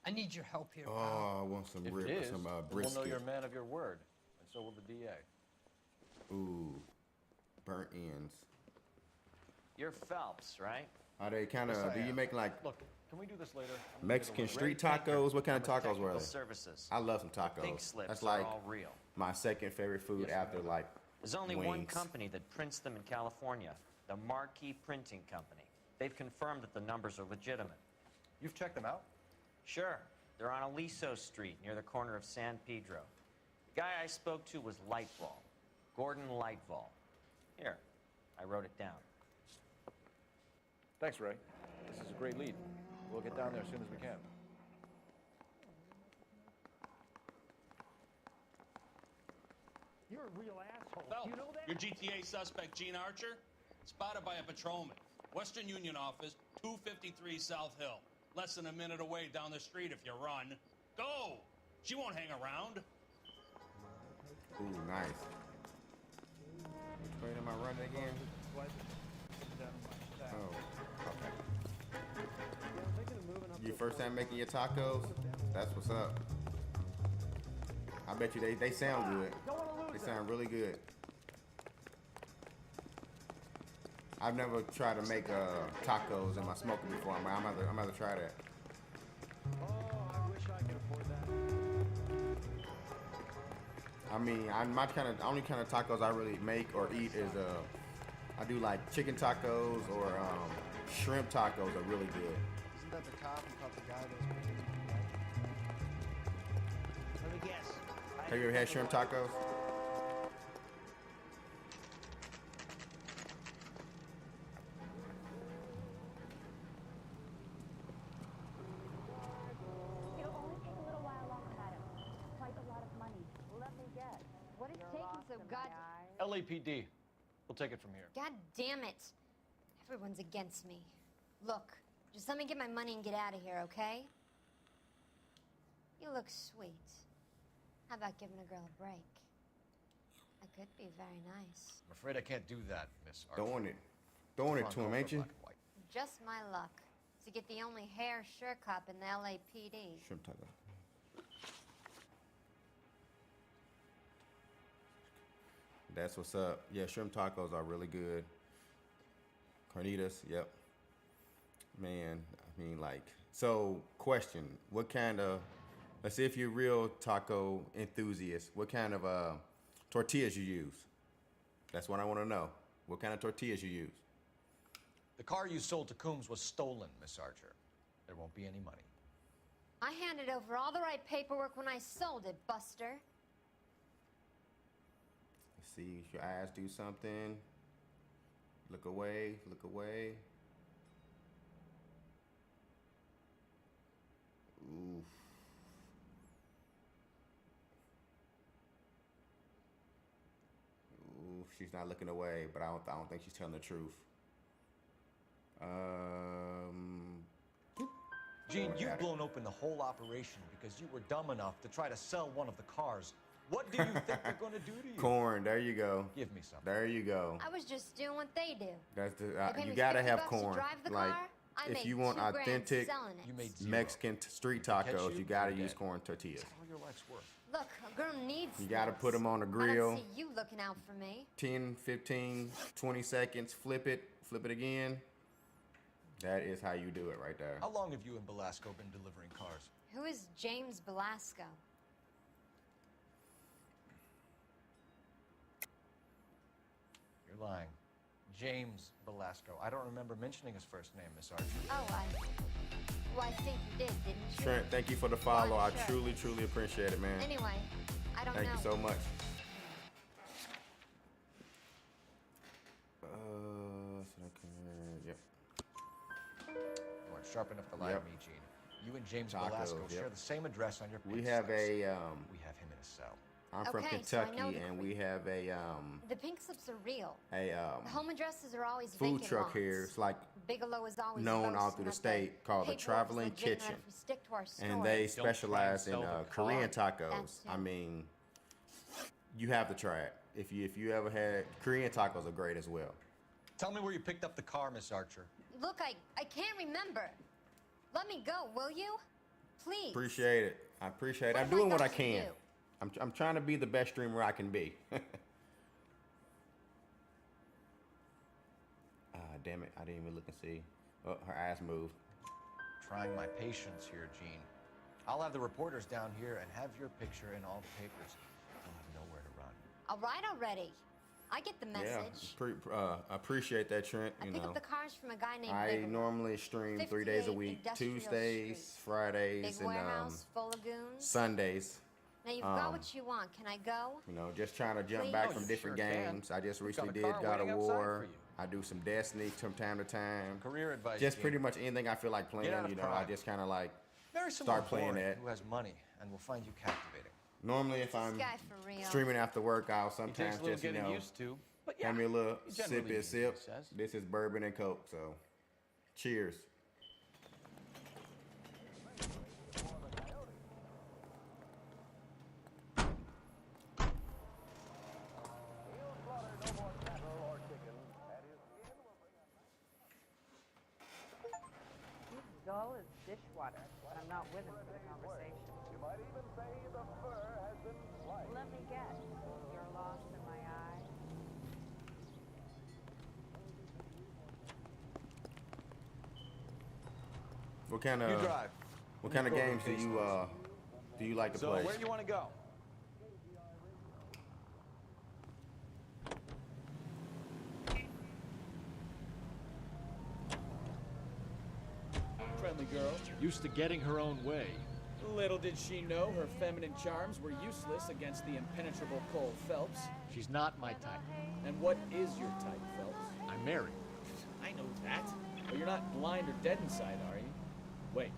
I need your help here, pal. Oh, I want some If it is, some then brisket. we'll know you're a man of your word, and so will the DA. Ooh, burnt ends. You're Phelps, right? Are they kind Yes, of? I Do you am. make like Look, can we do this later? I'm gonna Mexican get a street Ray Baker. tacos? What kind of I'm with tacos were Technical they? Services. I love some tacos. Pink slips That's are like all real. my second favorite food Yes, after ma'am. like There's only one wings. company that prints them in California, the Marquee Printing Company. They've confirmed that the numbers are legitimate. You've checked them out? Sure. They're on Aliso Street, near the corner of San Pedro. The guy I spoke to was Lightfall, Gordon Lightfall. Here, I wrote it down. Thanks, Ray. This is a great lead. We'll get down there as soon as we can. You're a real asshole. Phelps, You know that? your GTA suspect, Gene Archer, spotted by a patrolman. Western Union office, 253 South Hill. Less than a minute away down the street if you run. Go! She won't hang around. Ooh, nice. Which way am I running again? Oh, okay. You first time making your tacos? That's what's up. I bet you they sound good. They sound really good. I've never tried to make tacos in my smoker before. I'm gonna try that. I wish I could afford that. I mean, only kind of tacos I really make or eat is I do like chicken tacos or shrimp tacos are really good. Isn't that the cop who caught the guy that was making Let me guess. Have you ever had shrimp tacos? It'll only take a little while longer, madam. Quite a lot of money. Let me guess. What is taking so LAPD. We'll take it from here. God damn it. Everyone's against me. Look, just let me get my money and get out of here, okay? You look sweet. How about giving a girl a break? I could be very nice. I'm afraid I can't do that, Miss Archer. Throwing it to him, ain't you? Just my luck to get the only hair sure cop in the LAPD. Shrimp taco. That's what's up. Yeah, shrimp tacos are really good. Carnitas, yep. Man, I mean, like, so question: what kind of Let's see if you're a real taco enthusiast. What kind of tortillas you use? That's what I want to know. What kind of tortillas you use? The car you sold to Coombs was stolen, Miss Archer. There won't be any money. I handed over all the right paperwork when I sold it, Buster. Let's see if your eyes do something. Look away, look away. Oof. Oof, she's not looking away, but I don't think she's telling the truth. Gene, you've blown open the whole operation because you were dumb enough to try to sell one of the cars. What do you think they're going to do to you? Corn, there you go. Give me some. There you go. I was just doing what they do. That's the They paid you me gotta 50 have bucks to corn. drive the Like car. I if made you want $2 grand authentic selling it. Mexican street tacos, you gotta use dead. corn tortillas. That's all your life's worth. Look, a girl needs You gotta this. put them on the I grill. don't see you looking out for me. 10, 15, 20 seconds. Flip it again. That is how you do it right there. How long have you and Belasco been delivering cars? Who is James Belasco? You're lying. James Belasco. I don't remember mentioning his first name, Miss Archer. Oh, I think you did, didn't you? Trent, thank you for the follow. I Sure. truly appreciate it, man. Anyway, I don't Thank know. you so much. Yep. You weren't sharp enough to lie to Yep. me, Gene. You and James Tacos, Belasco yep. share the same address on your pink We have slips. a We have him in a cell. I'm from Okay, so I know Kentucky, the and we have a The pink slips are real. a The home addresses are always food vacant truck lots. here. It's like Bigelow is always known all through boasting the that state called the paperwork's Traveling legit and Kitchen, if we stick to our and they stories. specialize in sell the car. Korean tacos. That's I it. mean, you have to try it. If you ever had Korean tacos, are great as well. Tell me where you picked up the car, Miss Archer. Look, I can't remember. Let me go, will you? Please. Appreciate it. I appreciate it. What I'm have I doing what got I to can. do? I'm trying to be the best streamer I can be. Damn it. I didn't even look and see. Oh, her eyes moved. Trying my patience here, Gene. I'll have the reporters down here and have your picture in all the papers. I'll have nowhere to run. All right already. I get the message. Yeah, I appreciate that, Trent. I You pick know, up the cars from a guy named I Bigelow. normally stream 3 days a 58 week, Industrial Tuesdays, Street. Fridays, Big and warehouse full of goons. Sundays. Now you've got what you want. Can I go? You know, just trying to jump Please? back Oh, from you different sure can. games. I just We've got recently a did car God of waiting outside War. for you. I do some Destiny from time to time. Career advice, Just Gene. pretty much anything I feel like playing. Get out of You know, I pride. just kind of like Marry someone start playing boring that. who has money and will find you captivating. Normally, if I'm guy for real. streaming after work, I'll It takes sometimes a little just, you getting know, used to. But yeah, have me a little you generally sippy use sip. it, he says. This is bourbon and Coke, so cheers. He's dull as dishwater, but I'm not with him for the conversation. You might even say the fur has been sliced. Let me guess. You're lost in my eyes. What kind of You drive. What kind of You go games to do you like to So play? where do you want to go? Friendly girl, used to getting her own way. Little did she know her feminine charms were useless against the impenetrable Cole Phelps. She's not my type. And what is your type, Phelps? I'm married. I know that. But you're not blind or dead inside, are you? Wait,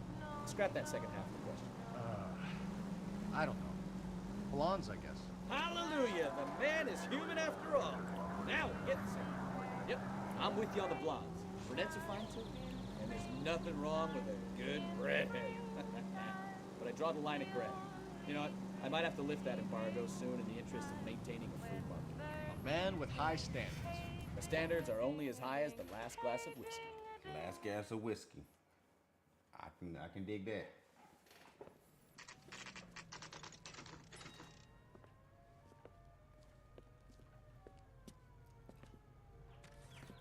scrap that second half of the question. I don't know. Blondes, I guess. Hallelujah! The man is human after all. Now we're getting somewhere. Yep, I'm with you on the blondes. Brunettes are fine too. And there's nothing wrong with a good redhead. But I draw the line at gray. You know what? I might have to lift that embargo soon in the interest of maintaining a free market. A man with high standards. The standards are only as high as the last glass of whiskey. Last glass of whiskey. I can dig that.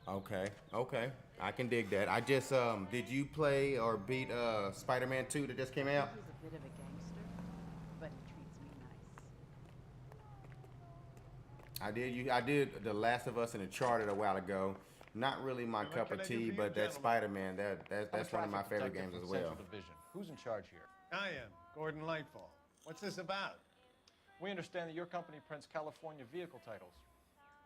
Okay. I can dig that. I just did you play or beat Spider-Man 2 that just came out? He's a bit of a gangster. I did The Last of Us and Uncharted a while ago. Not really my cup of tea, but that Spider-Man, that's one of my favorite games as well. Central Division. Who's in charge here? I am, Gordon Lightfall. What's this about? We understand that your company prints California vehicle titles.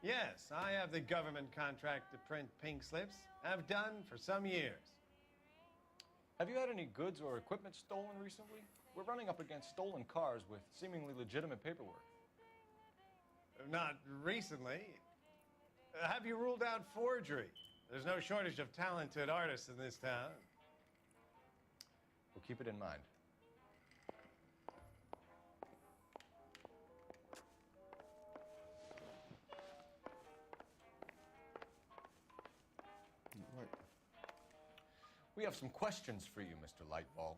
Yes, I have the government contract to print pink slips. Have done for some years. Have you had any goods or equipment stolen recently? We're running up against stolen cars with seemingly legitimate paperwork. Not recently. Have you ruled out forgery? There's no shortage of talented artists in this town. We'll keep it in mind. We have some questions for you, Mr. Lightfall.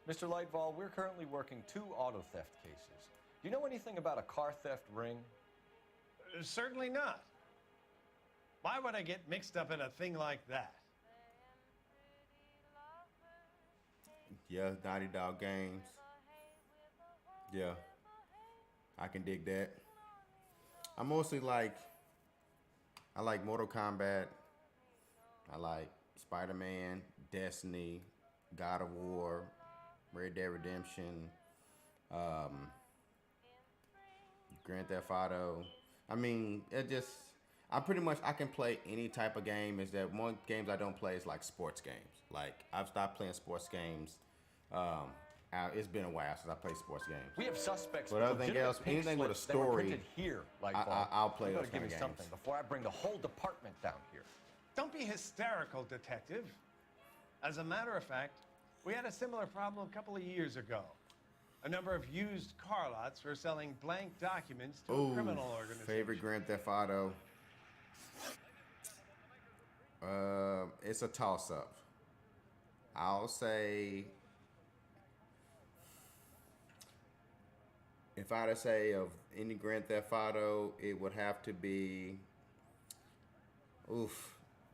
Mr. Lightfall, we're currently working 2 auto theft cases. Do you know anything about a car theft ring? Certainly not. Why would I get mixed up in a thing like that? Yeah, Naughty Dog games. Yeah, I can dig that. I mostly I like Mortal Kombat. I like Spider-Man, Destiny, God of War, Red Dead Redemption, Grand Theft Auto. I mean, I can play any type of game. Is that one games I don't play is like sports games. Like I've stopped playing sports games. It's been a while since I played sports games. We have suspects. But other than else, anything with a story, here, I'll play those give kind me of games. something before I bring the whole department down here. Don't be hysterical, detective. As a matter of fact, we had a similar problem a couple of years ago. A number of used car lots were selling blank documents to a criminal organization. Favorite Grand Theft Auto. It's a toss-up. I'll say, if I had to say of any Grand Theft Auto, it would have to be,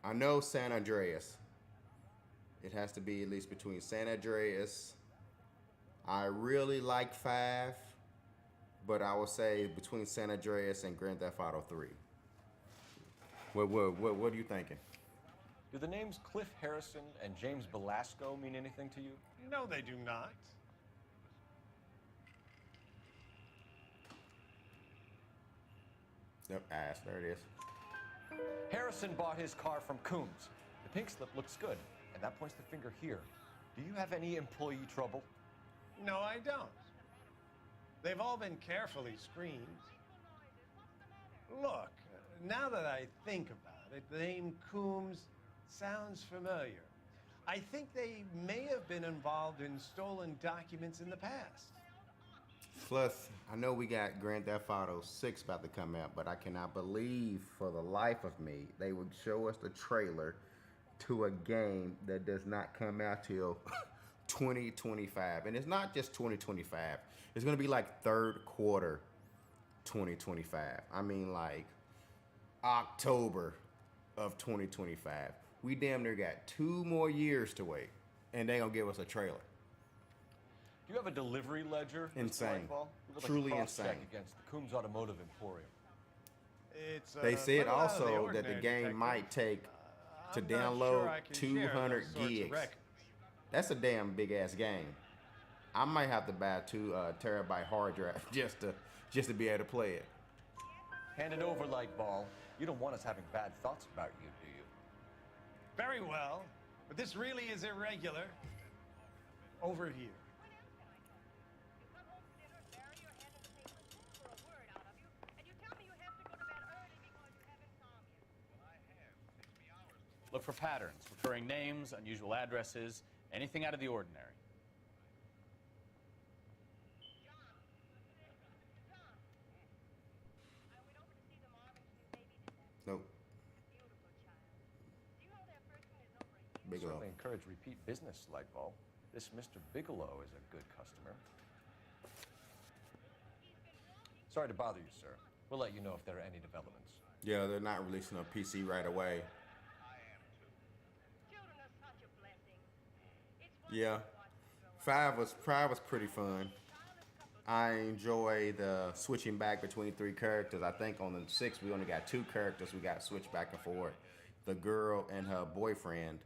I know San Andreas. It has to be at least between San Andreas. I really like 5, but I would say between San Andreas and Grand Theft Auto 3. What are you thinking? Do the names Cliff Harrison and James Belasco mean anything to you? No, they do not. Yep, ass. There it is. Harrison bought his car from Coombs. The pink slip looks good, and that points the finger here. Do you have any employee trouble? No, I don't. They've all been carefully screened. Look, now that I think about it, the name Coombs sounds familiar. I think they may have been involved in stolen documents in the past. Plus, I know we got Grand Theft Auto 6 about to come out, but I cannot believe for the life of me they would show us the trailer to a game that does not come out till 2025. And it's not just 2025. It's going to be like third quarter 2025. I mean like October of 2025. We damn near got 2 more years to wait, and they going to give us a trailer. Do you have a delivery ledger? Insane. Truly insane. Against the Coombs Automotive Emporium. It's, they said little out of the also that the ordinary, game detective. might take to I'm not download sure I can share 200 those sorts of gigs. records. That's a damn big ass game. I might have to buy a 2 terabyte hard drive just to be able to play it. Hand it over, Lightball. You don't want us having bad thoughts about you, do you? Very well, but this really is irregular. Over here. Look for patterns, recurring names, unusual addresses, anything out of the ordinary. Nope. Bigelow. Certainly encourage repeat business, Lightball. This Mr. Bigelow is a good customer. Sorry to bother you, sir. We'll let you know if there are any developments. Yeah, they're not releasing a PC right away. Yeah. 5 was pretty fun. I enjoy the switching back between three characters. I think on the 6 we only got 2 characters. We got to switch back and forth. The girl and her boyfriend.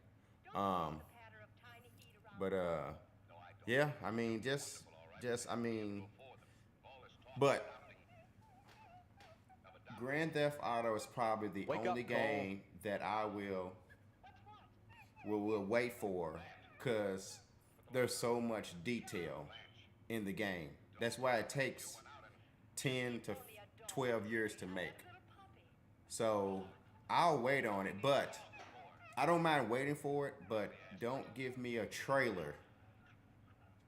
Yeah, I mean, but Grand Theft Auto is probably the only game that I will wait for, because there's so much detail in the game. That's why it takes 10 to 12 years to make. So I'll wait on it, but I don't mind waiting for it, but don't give me a trailer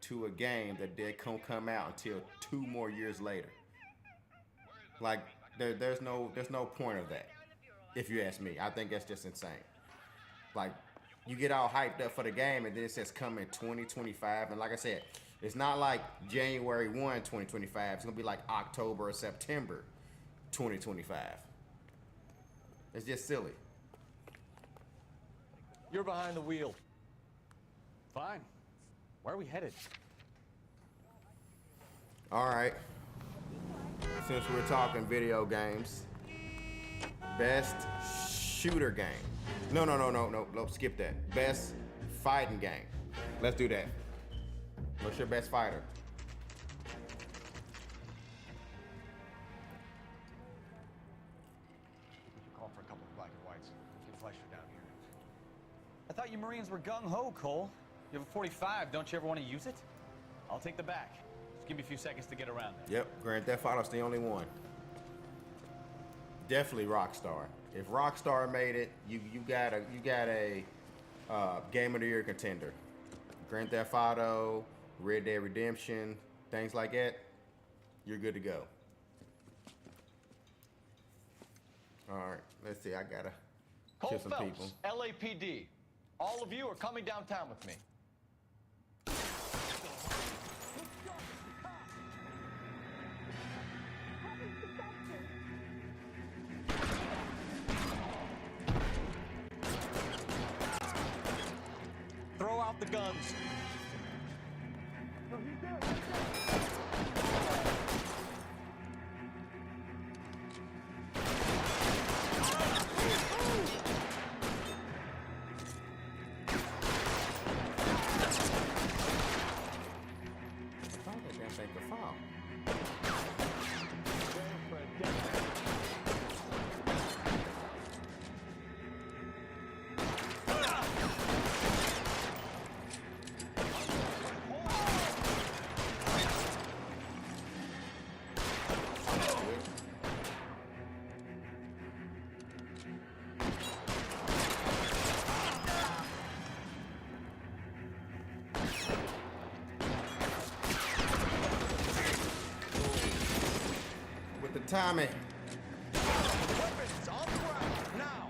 to a game that can't come out until 2 more years later. Like, there's no point of that, if you ask me. I think that's just insane. Like, you get all hyped up for the game, and then it says come in 2025. And like I said, it's not like January 1, 2025. It's gonna be like October or September 2025. It's just silly. You're behind the wheel. Fine. Where are we headed? All right. Since we're talking video games, best shooter game. No, skip that. Best fighting game. Let's do that. What's your best fighter? Call for a couple of black and whites. Get Fleischer down here. I thought you Marines were gung-ho, Cole. You have a 45. Don't you ever want to use it? I'll take the back. Just give me a few seconds to get around there. Yep, Grand Theft Auto's the only one. Definitely Rockstar. If Rockstar made it, you got a Game of the Year contender. Grand Theft Auto, Red Dead Redemption, things like that, you're good to go. All right, let's see. I gotta Cole kill some Phelps, people. LAPD. All of you are coming downtown with me. Throw out the guns. Tommy. Weapons on the ground now.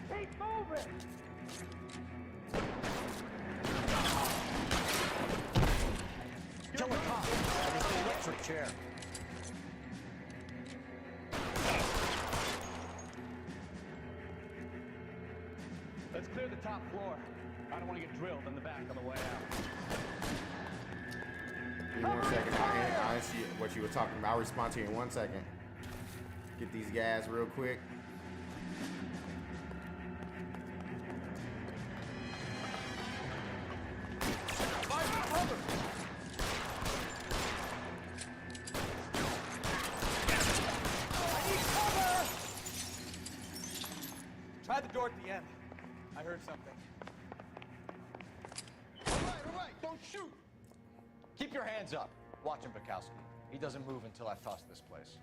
Keep moving. Kill a cop. There's the electric chair. Let's clear the top floor. I don't want to get drilled in the back on the way out. Give me 1 second. I see what you were talking about. I'll respond to you in 1 second. Get these guys real quick. Try the door at the end. I heard something. All right, don't shoot. Keep your hands up. Watch him, Bukowski. He doesn't move until I toss this place.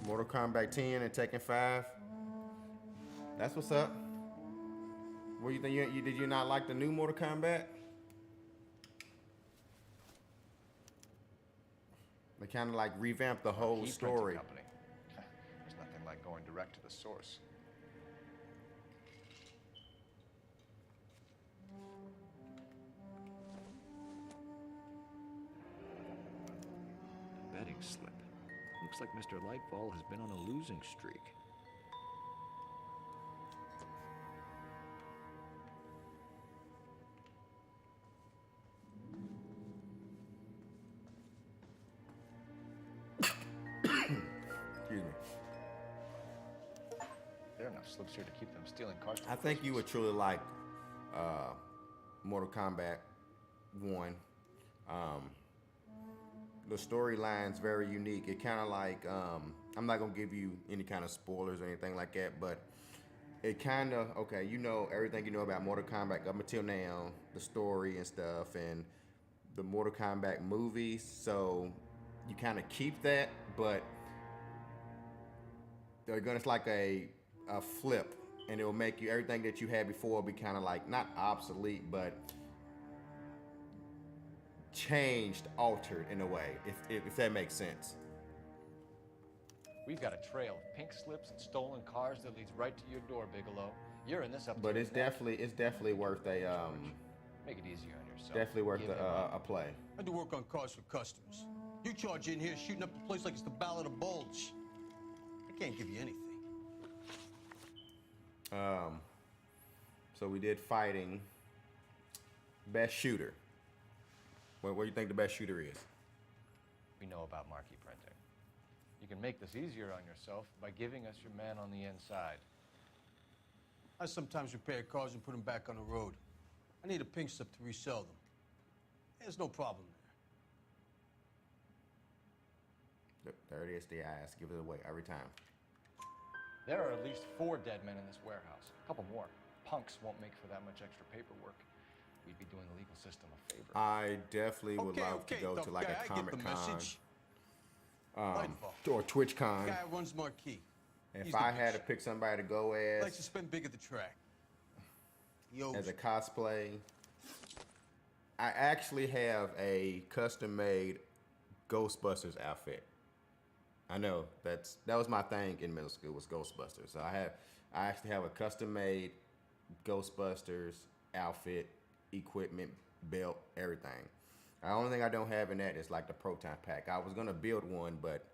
Mortal Kombat 10 and Tekken 5. That's what's up. What do you think? Did you not like the new Mortal Kombat? They kind of like revamped the whole Key story. printing company. There's nothing like going direct to the source. pink slip. Looks like Mr. Lightfall has been on a losing streak. Excuse me. There are enough slips here to keep them stealing cars. I think you would truly like Mortal Kombat 1. The storyline's very unique. It kind of like, I'm not going to give you any kind of spoilers or anything like that, but it kind of, okay, you know everything you know about Mortal Kombat up until now, the story and stuff, and the Mortal Kombat movies, so you kind of keep that, but they're gonna, it's like a flip, and it will make you, everything that you had before be kind of like, not obsolete, but changed, altered in a way, if that makes sense. We've got a trail of pink slips and stolen cars that leads right to your door, Bigelow. You're in this up. But it's definitely worth a Make it easier on yourself. definitely worth Give him a play. I do work on cars for customers. You charge in here shooting up the place like it's the Ballad of Bulge. I can't give you anything. So we did fighting. Best shooter. What do you think the best shooter is? We know about marquee printing. You can make this easier on yourself by giving us your man on the inside. I sometimes repair cars and put them back on the road. I need a pink slip to resell them. There's no problem there. There it is, the eyes. Give it away every time. There are at least 4 dead men in this warehouse. A couple more. Punks won't make for that much extra paperwork. We'd be doing the legal system a favor. I definitely would love to go to like a Comic Con or TwitchCon. The guy runs Marquee. If I had to pick somebody to go as, Likes to spend big at the track. as a cosplay, I actually have a custom-made Ghostbusters outfit. I know that was my thing in middle school, was Ghostbusters. So I actually have a custom-made Ghostbusters outfit, equipment, belt, everything. The only thing I don't have in that is like the proton pack. I was gonna build one, but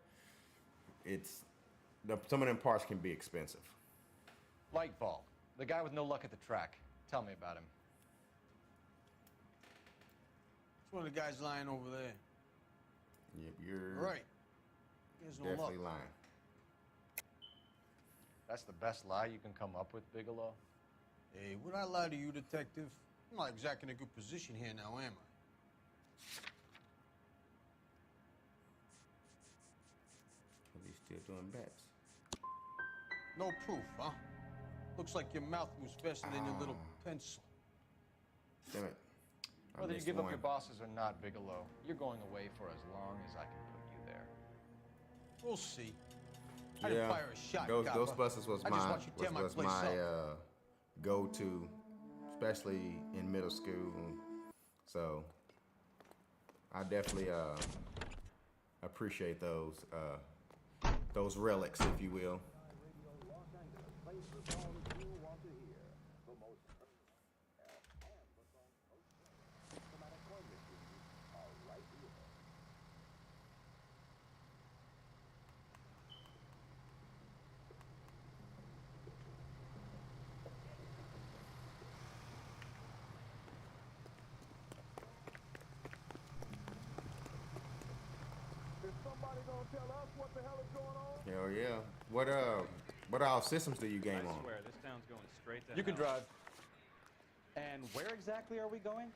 some of them parts can be expensive. Lightball, the guy with no luck at the track. Tell me about him. It's one of the guys lying over there. Yep, you're right. There's no definitely luck. lying. That's the best lie you can come up with, Bigelow? Hey, would I lie to you, detective? I'm not exactly in a good position here now, am I? At least still doing bets. No proof, huh? Looks like your mouth moves faster than your little pencil. Damn it. Whether you give up your bosses or not, Bigelow, you're going away for as long as I can put you there. We'll see. I didn't fire a shot, Ghostbusters was I just want you to tear my place up. go-to, especially in middle school. So I definitely appreciate those relics, if you will. Hell yeah. What all systems do you game on? I swear, this town's going straight to You can hell. drive. And where exactly are we going?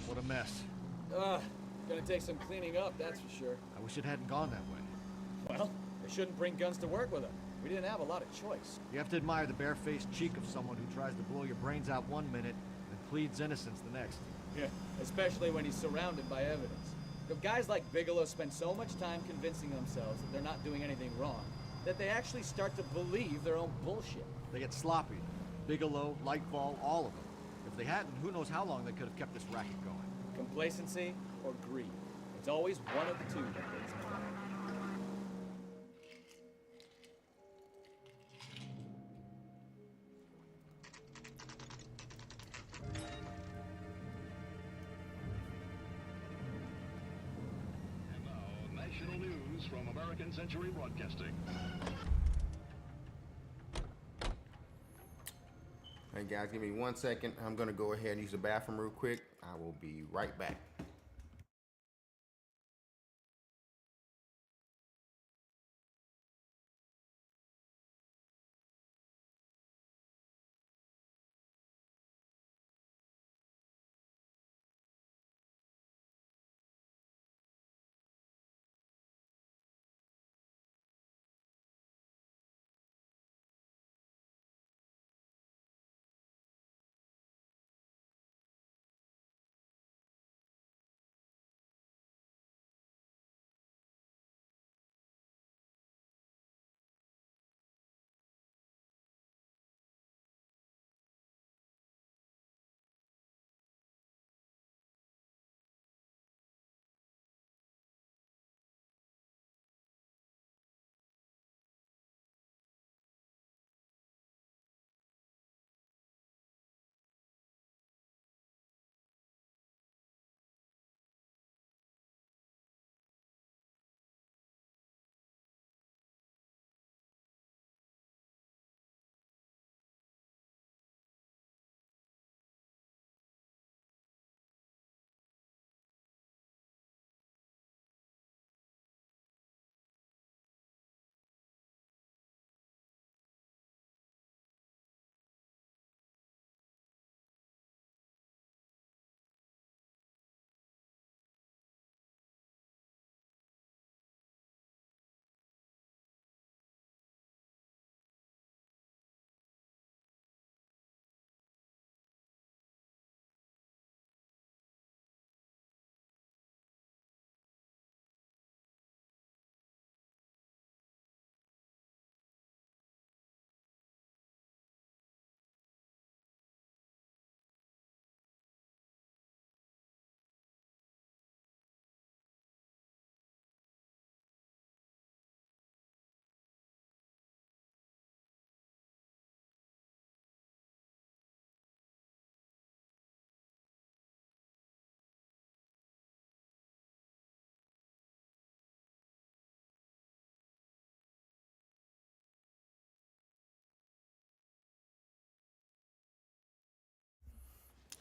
What a mess. Gonna take some cleaning up, that's for sure. I wish it hadn't gone that way. Well, they shouldn't bring guns to work with them. We didn't have a lot of choice. You have to admire the barefaced cheek of someone who tries to blow your brains out one minute and pleads innocence the next. Yeah, especially when he's surrounded by evidence. You know, guys like Bigelow spend so much time convincing themselves that they're not doing anything wrong that they actually start to believe their own bullshit. They get sloppy. Bigelow, Lightfall, all of them. If they hadn't, who knows how long they could have kept this racket going. Complacency or greed. It's always one of the two that leads me down. news from American Century Broadcasting. Hey guys, give me 1 second. I'm gonna go ahead and use the bathroom real quick. I will be right back.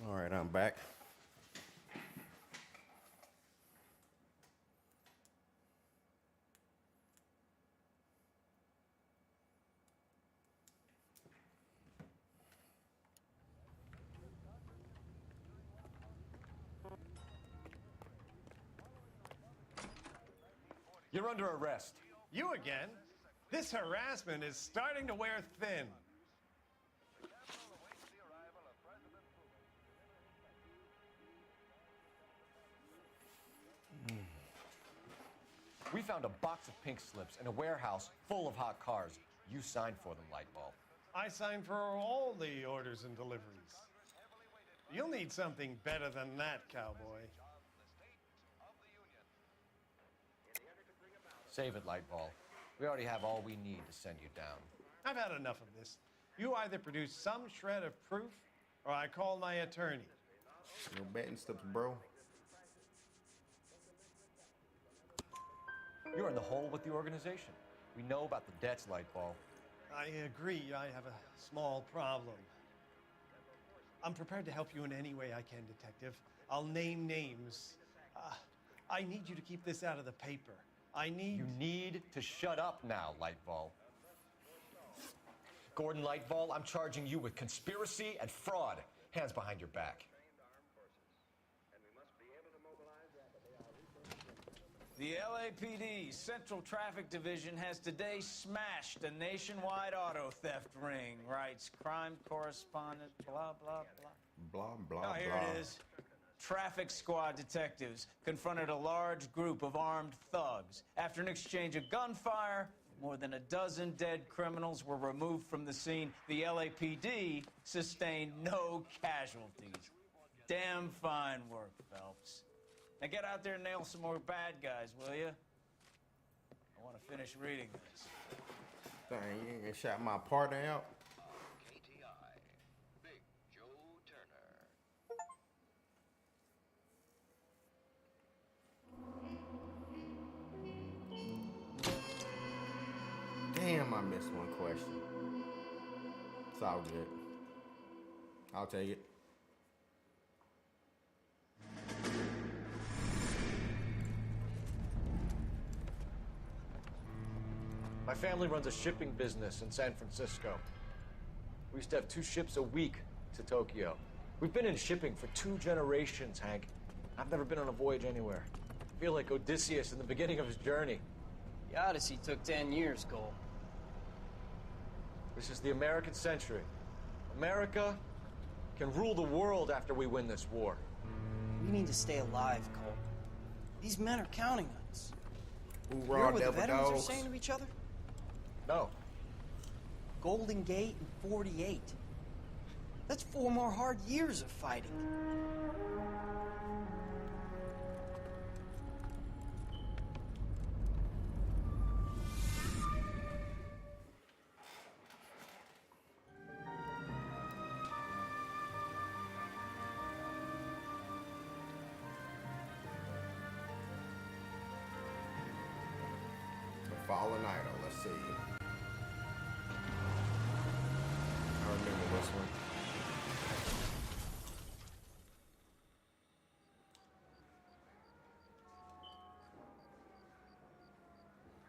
All right, I'm back. You're under arrest. You again? This harassment is starting to wear thin. We found a box of pink slips in a warehouse full of hot cars. You signed for them, Lightbulb. I signed for all the orders and deliveries. You'll need something better than that, cowboy. Save it, Lightball. We already have all we need to send you down. I've had enough of this. You either produce some shred of proof, or I call my attorney. No betting slips, bro. You're in the hole with the organization. We know about the debts, Lightball. I agree. I have a small problem. I'm prepared to help you in any way I can, Detective. I'll name names. I need you to keep this out of the paper. You need to shut up now, Lightball. Gordon Lightball, I'm charging you with conspiracy and fraud. Hands behind your back. The LAPD Central Traffic Division has today smashed a nationwide auto theft ring, writes crime correspondent, blah, blah, blah. Blah, blah, Here blah. it is. Traffic squad detectives confronted a large group of armed thugs. After an exchange of gunfire, more than a dozen dead criminals were removed from the scene. The LAPD sustained no casualties. Damn fine work, Phelps. Now get out there and nail some more bad guys, will you? I want to finish reading this. Dang, you ain't gonna shout my partner out. Big Joe Turner. I missed one question. It's all good. I'll take it. My family runs a shipping business in San Francisco. We used to have 2 ships a week to Tokyo. We've been in shipping for 2 generations, Hank. I've never been on a voyage anywhere. I feel like Odysseus in the beginning of his journey. The Odyssey took 10 years, Cole. This is the American century. America can rule the world after we win this war. We need to stay alive, Cole. These men are counting on us. Ooh, You hear what the veterans are saying to each other? No. Golden Gate and 48. That's 4 more hard years of fighting. The Fallen Idol, let's see. I remember this one.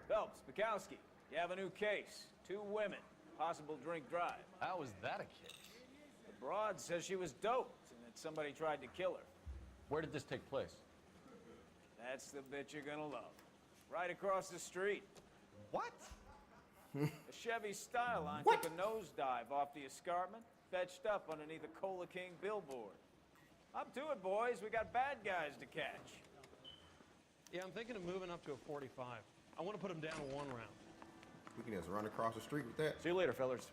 Phelps, Bukowski, you have a new case. 2 women, possible drink drive. How is that a case? The broad says she was doped and that somebody tried to kill her. Where did this take place? That's the bit you're gonna love. Right across the street. What? A Chevy Styline took a nosedive off the escarpment, fetched up underneath a Cola King billboard. Up to it, boys. We got bad guys to catch. Yeah, I'm thinking of moving up to a 45. I want to put him down to 1 round. We can just run across the street with that. See you later, fellas.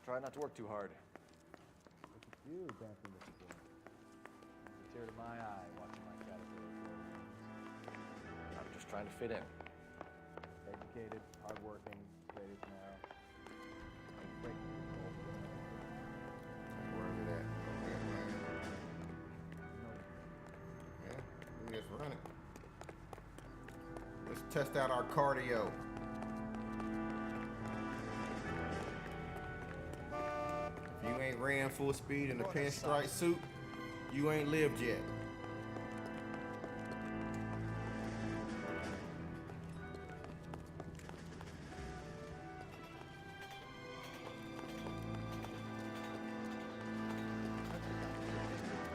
Try not to work too hard. Look at you dancing with the boy. Tear to my eye watching my caterpillar grow. I'm just trying to fit in. Educated, hardworking, straight as an arrow. Where is it at? Yeah, we can just run it. Let's test out our cardio. If you ain't ran full speed in a pinstripe suit, you ain't lived yet.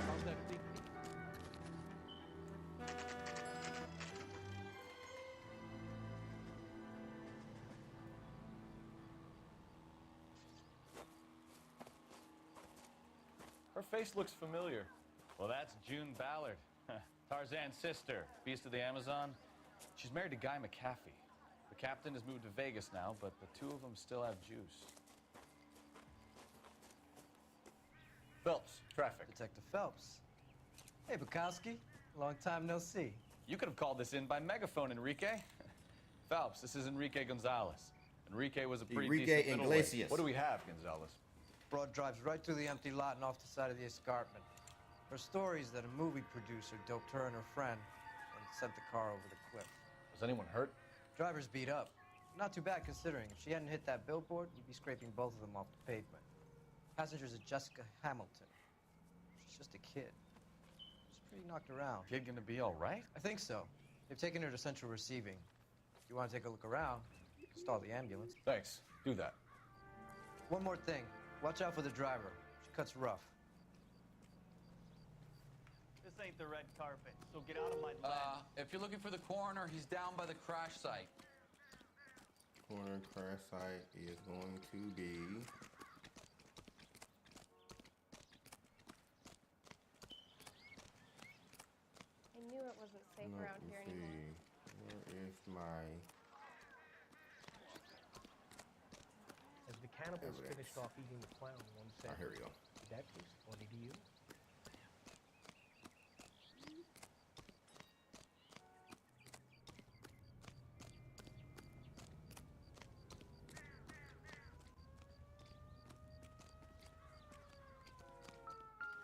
How's that feet? Her face looks familiar. Well, that's June Ballard, Tarzan's sister, beast of the Amazon. She's married to Guy McAfee. The captain has moved to Vegas now, but the 2 of them still have juice. Phelps, traffic. Detective Phelps. Hey, Bukowski. Long time no see. You could have called this in by megaphone, Enrique. Phelps, this is Enrique Gonzalez. Enrique was a pretty decent middleweight. Iglesias. What do we have, Gonzalez? Broad drives right through the empty lot and off the side of the escarpment. Her story is that a movie producer doped her and her friend and sent the car over the cliff. Was anyone hurt? Driver's beat up. Not too bad considering. If she hadn't hit that billboard, you'd be scraping both of them off the pavement. Passenger's a Jessica Hamilton. She's just a kid. She's pretty knocked around. Kid gonna be all right? I think so. They've taken her to central receiving. If you want to take a look around, stall the ambulance. Thanks. Do that. One more thing. Watch out for the driver. She cuts rough. This ain't the red carpet, so get out of my lane. If you're looking for the coroner, he's down by the crash site. Corner crash site is going to be I knew it wasn't safe let around me here see. anymore. Where is my As the cannibals evidence? finished off eating the clown, one said, here we go. "Did that taste funny to you?"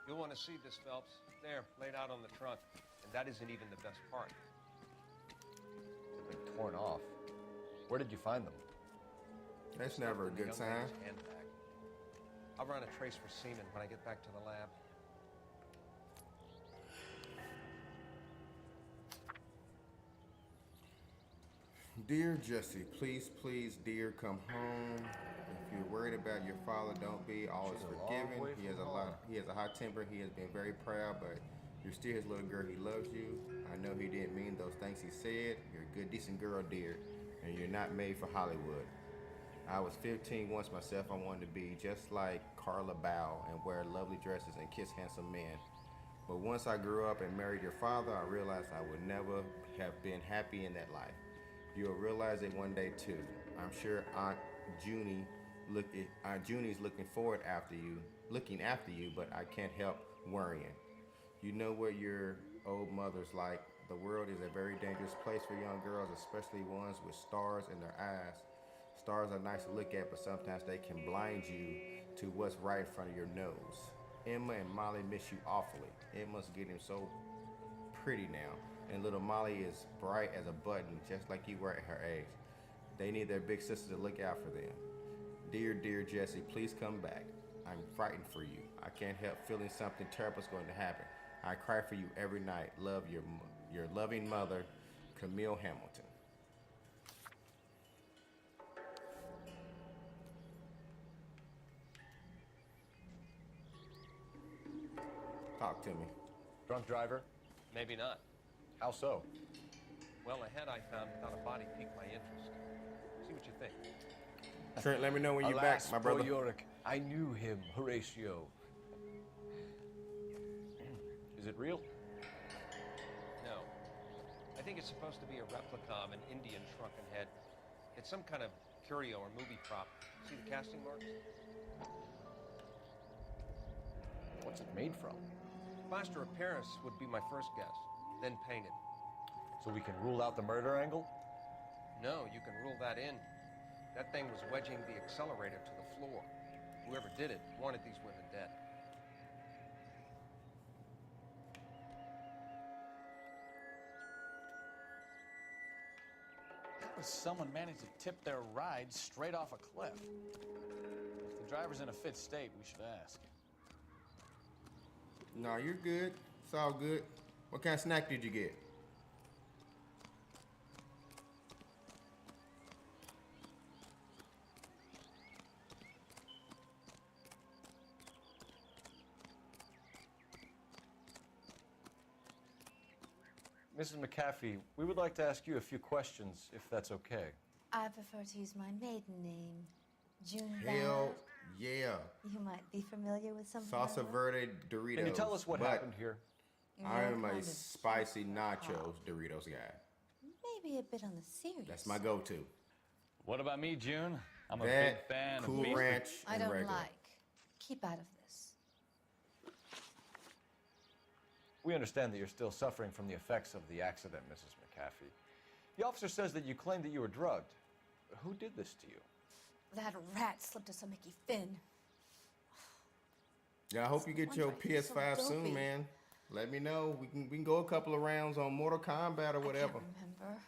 You'll want to see this, Phelps. There, laid out on the trunk. And that isn't even the best part. They've been torn off. Where did you find them? That's stuffed never a in the good young sign. lady's handbag. I'll run a trace for semen when I get back to the lab. Dear Jesse, please, please, dear, come home. If you're worried about your father, don't be. Always She's a long forgiving. way He has from a home. lot. He has a hot temper. He has been very proud, but you're still his little girl. He loves you. I know he didn't mean those things he said. You're a good, decent girl, dear, and you're not made for Hollywood. I was 15 once myself. I wanted to be just like Carla Bow and wear lovely dresses and kiss handsome men. But once I grew up and married your father, I realized I would never have been happy in that life. You'll realize it one day too. I'm sure Aunt Junie's looking after you, but I can't help worrying. You know what your old mother's like. The world is a very dangerous place for young girls, especially ones with stars in their eyes. Stars are nice to look at, but sometimes they can blind you to what's right in front of your nose. Emma and Molly miss you awfully. Emma's getting so pretty now, and little Molly is bright as a button, just like you were at her age. They need their big sister to look out for them. Dear, dear Jesse, please come back. I'm frightened for you. I can't help feeling something terrible is going to happen. I cry for you every night. Love your loving mother, Camille Hamilton. Talk to me. Drunk driver? Maybe not. How so? Well, a head I found without a body piqued my interest. See what you think. Trent, let me know when you're back, Alas, my brother. poor Yorick. I knew him, Horatio. Is it real? No. I think it's supposed to be a replica of an Indian shrunken head. It's some kind of curio or movie prop. See the casting marks? What's it made from? Plaster of Paris would be my first guess, then painted. So we can rule out the murder angle? No, you can rule that in. That thing was wedging the accelerator to the floor. Whoever did it wanted these women dead. How does someone manage to tip their ride straight off a cliff? If the driver's in a fit state, we should ask. No, you're good. It's all good. What kind of snack did you get? Mrs. McAfee, we would like to ask you a few questions, if that's okay. I prefer to use my maiden name, June. Hell yeah. You might be familiar with some. Salsa Verde Doritos. Can you tell us what but happened here? I am You're a kind of spicy nachos Doritos guy. Maybe a bit on the serious. That's my go-to. What about me, June? I'm a That, big fan Cool of beef. Ranch, I and don't regular. like. Keep out of this. We understand that you're still suffering from the effects of the accident, Mrs. McAfee. The officer says that you claimed that you were drugged. Who did this to you? That rat slipped us a Mickey Finn. Yeah, I hope you get your wonder I feel so PS5 dopey. soon, man. Let me know. We can go a couple of rounds on Mortal Kombat or whatever. I can't remember.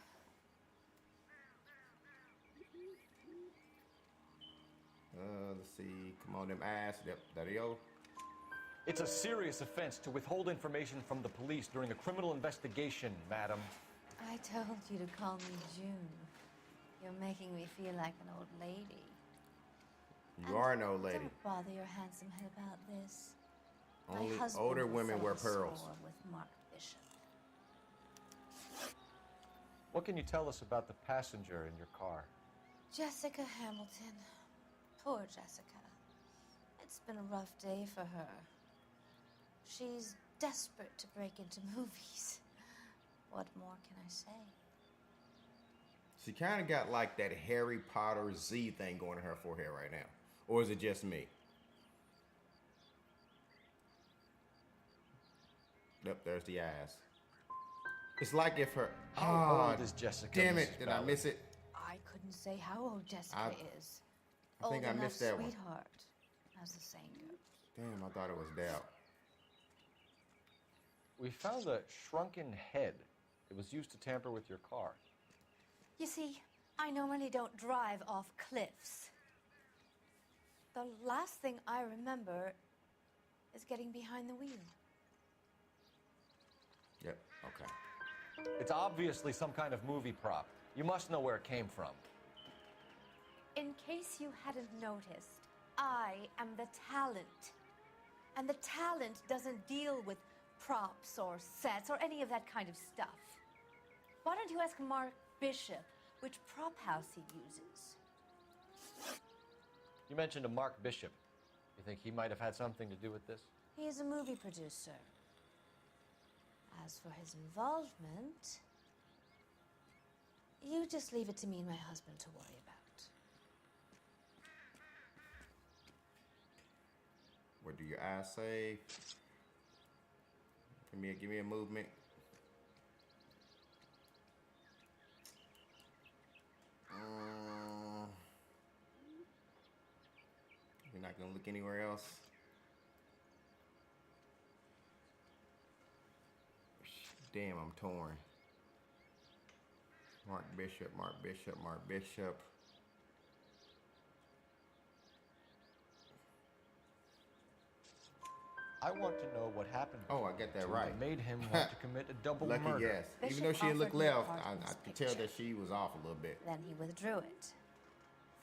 Let's see. Come on, them ass. Yep, there you go. It's a serious offense to withhold information from the police during a criminal investigation, madam. I told you to call me June. You're making me feel like an old lady. You are an old lady. Don't bother your handsome head about this. Only My husband older will women settle wear the pearls. score with Mark Bishop. What can you tell us about the passenger in your car? Jessica Hamilton. Poor Jessica. It's been a rough day for her. She's desperate to break into movies. What more can I say? She kind of got like that Harry Potter Z thing going in her forehead right now. Or is it just me? Yep, there's the eyes. It's like if her... How old is Jessica, Damn it, Mrs. did I Ballard? miss it? I couldn't say how old Jessica is. I think Old I missed enough, that one. sweetheart, as the saying goes. Damn, I thought it was Doubt. We found a shrunken head. It was used to tamper with your car. You see, I normally don't drive off cliffs. The last thing I remember is getting behind the wheel. Yep, okay. It's obviously some kind of movie prop. You must know where it came from. In case you hadn't noticed, I am the talent. And the talent doesn't deal with props or sets or any of that kind of stuff. Why don't you ask Mark Bishop which prop house he uses? You mentioned a Mark Bishop. You think he might have had something to do with this? He is a movie producer. As for his involvement, you just leave it to me and my husband to worry about. What do your eyes say? Give me a movement. You're not gonna look anywhere else. Damn, I'm torn. Mark Bishop, Mark Bishop, Mark Bishop. I want to know what happened. Oh, I get that right. Made him want to commit a double Lucky murder. yes. Bishop Even though she didn't look offered me left, part I of his could tell picture. that she was off a little bit. Then he withdrew it.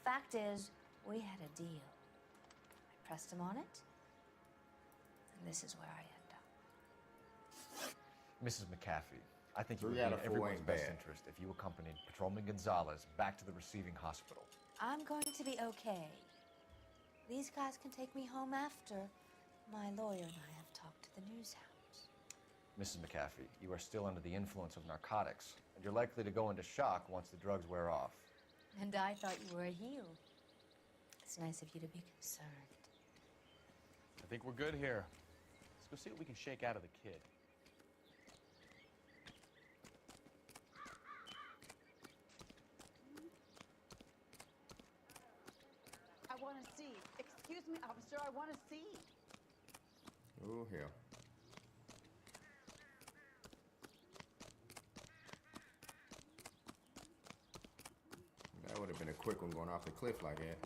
Fact is, we had a deal. I pressed him on it, and this is where I end up. Mrs. McAfee, I think it would 3 be out in of 4 everyone's ain't best bad. interest if you accompanied Patrolman Gonzalez back to the receiving hospital. I'm going to be okay. These guys can take me home after. My lawyer and I have talked to the news hounds. Mrs. McAfee, you are still under the influence of narcotics, and you're likely to go into shock once the drugs wear off. And I thought you were a heel. It's nice of you to be concerned. I think we're good here. Let's go see what we can shake out of the kid. I want to see. Excuse me, officer, I want to see. Oh, hell. That would have been a quick one going off the cliff like that.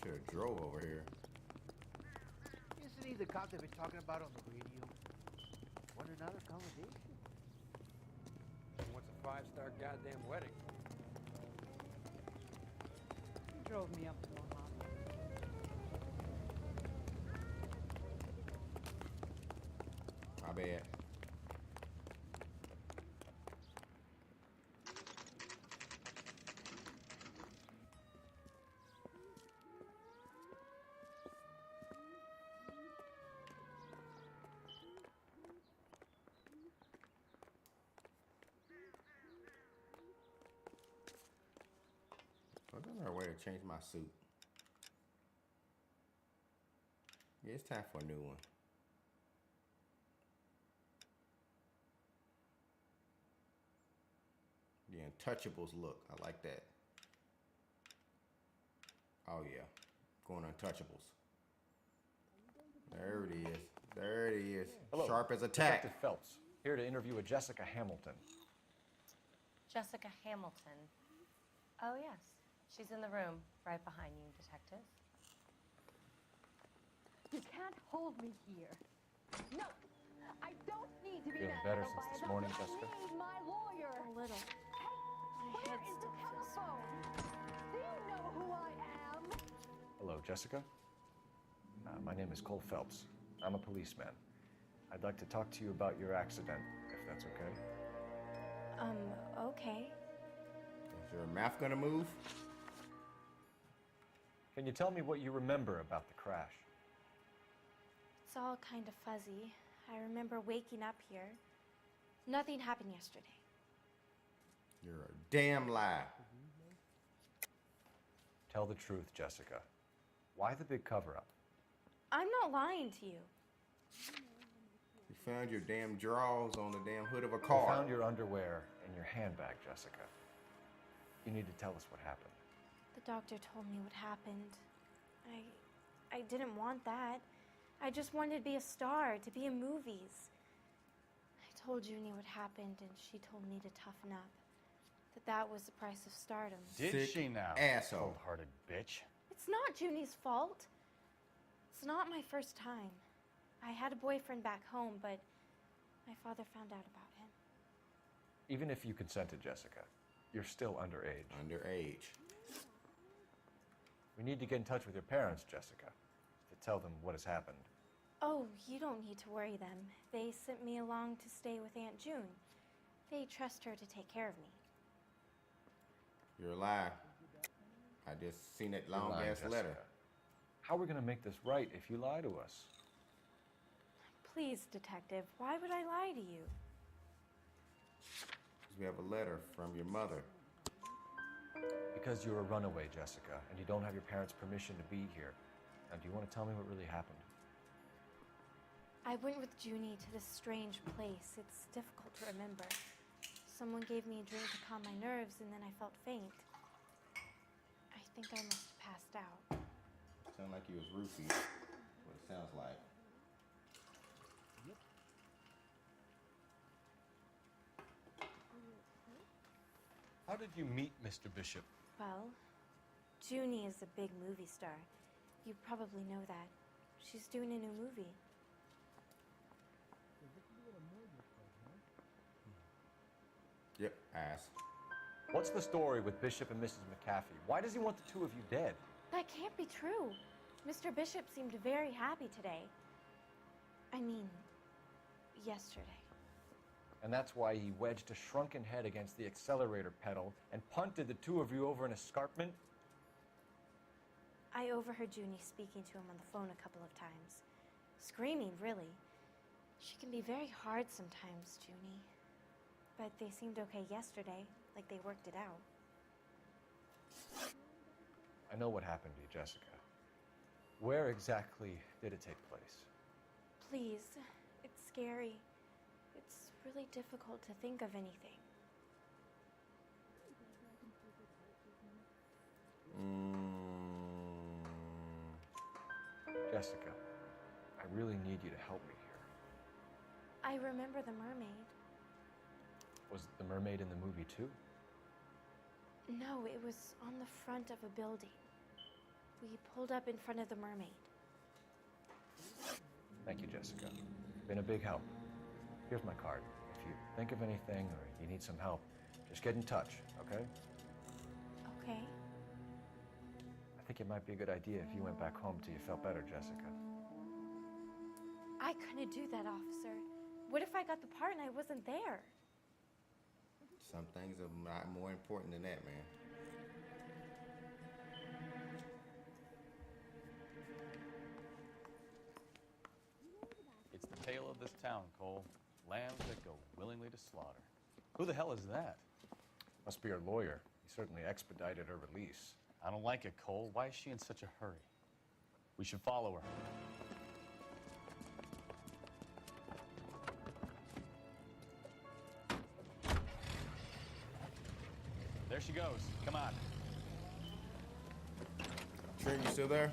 Should have drove over here. Isn't he the cop they've been talking about on the radio? What another accommodation? He wants a 5-star goddamn wedding. He drove me up to Holla. My bad. Wasn't there a way to change my suit? Yeah, it's time for a new one. The Untouchables look. I like that. Oh yeah. Going Untouchables. There it is. There it is. Hello, Sharp as a tack. Detective Phelps, here to interview a Jessica Hamilton. Jessica Hamilton. Oh, yes. She's in the room right behind you, Detective. You can't hold me here. No, I don't need to be Feeling mad better by since this a morning, doctor. Jessica? I need my lawyer. A little. Where is the telephone? Do you know who I am? Hello, Jessica. My name is Cole Phelps. I'm a policeman. I'd like to talk to you about your accident, if that's okay. Okay. Is your mouth gonna move? Can you tell me what you remember about the crash? It's all kind of fuzzy. I remember waking up here. Nothing happened yesterday. You're a damn lie. Tell the truth, Jessica. Why the big cover-up? I'm not lying to you. You found your damn drawers on the damn hood of a You car. found your underwear in your handbag, Jessica. You need to tell us what happened. The doctor told me what happened. I didn't want that. I just wanted to be a star, to be in movies. I told Junie what happened, and she told me to toughen up. But that was the price of stardom. Did Sick she now? asshole. Cold-hearted bitch. It's not Junie's fault. It's not my first time. I had a boyfriend back home, but my father found out about him. Even if you consented, Jessica, you're still underage. Underage. We need to get in touch with your parents, Jessica, to tell them what has happened. Oh, you don't need to worry them. They sent me along to stay with Aunt June. They trust her to take care of me. You're a liar. I just seen that You're long lying, ass letter. Jessica. How are we going to make this right if you lie to us? Please, detective, why would I lie to you? We have a letter from your mother. Because you're a runaway, Jessica, and you don't have your parents' permission to be here. Now, do you want to tell me what really happened? I went with Junie to this strange place. It's difficult to remember. Someone gave me a drink to calm my nerves, and then I felt faint. I think I must have passed out. Sound like you was roofied. What it sounds like. How did you meet Mr. Bishop? Well, Junie is a big movie star. You probably know that. She's doing a new movie. Yep, ass. What's the story with Bishop and Mrs. McAfee? Why does he want the two of you dead? That can't be true. Mr. Bishop seemed very happy today. I mean, yesterday. And that's why he wedged a shrunken head against the accelerator pedal and punted the two of you over an escarpment? I overheard Junie speaking to him on the phone a couple of times. Screaming, really. She can be very hard sometimes, Junie. But they seemed okay yesterday, like they worked it out. I know what happened to you, Jessica. Where exactly did it take place? Please, it's scary. It's really difficult to think of anything. Jessica, I really need you to help me here. I remember the mermaid. Was the mermaid in the movie too? No, it was on the front of a building. We pulled up in front of the mermaid. Thank you, Jessica. Been a big help. Here's my card. If you think of anything or you need some help, just get in touch, okay? Okay. I think it might be a good idea if you went back home till you felt better, Jessica. I couldn't do that, officer. What if I got the part and I wasn't there? Some things are not more important than that, man. It's the tale of this town, Cole. Lambs that go willingly to slaughter. Who the hell is that? Must be her lawyer. He certainly expedited her release. I don't like it, Cole. Why is she in such a hurry? We should follow her. There she goes. Come on. Trent, you still there?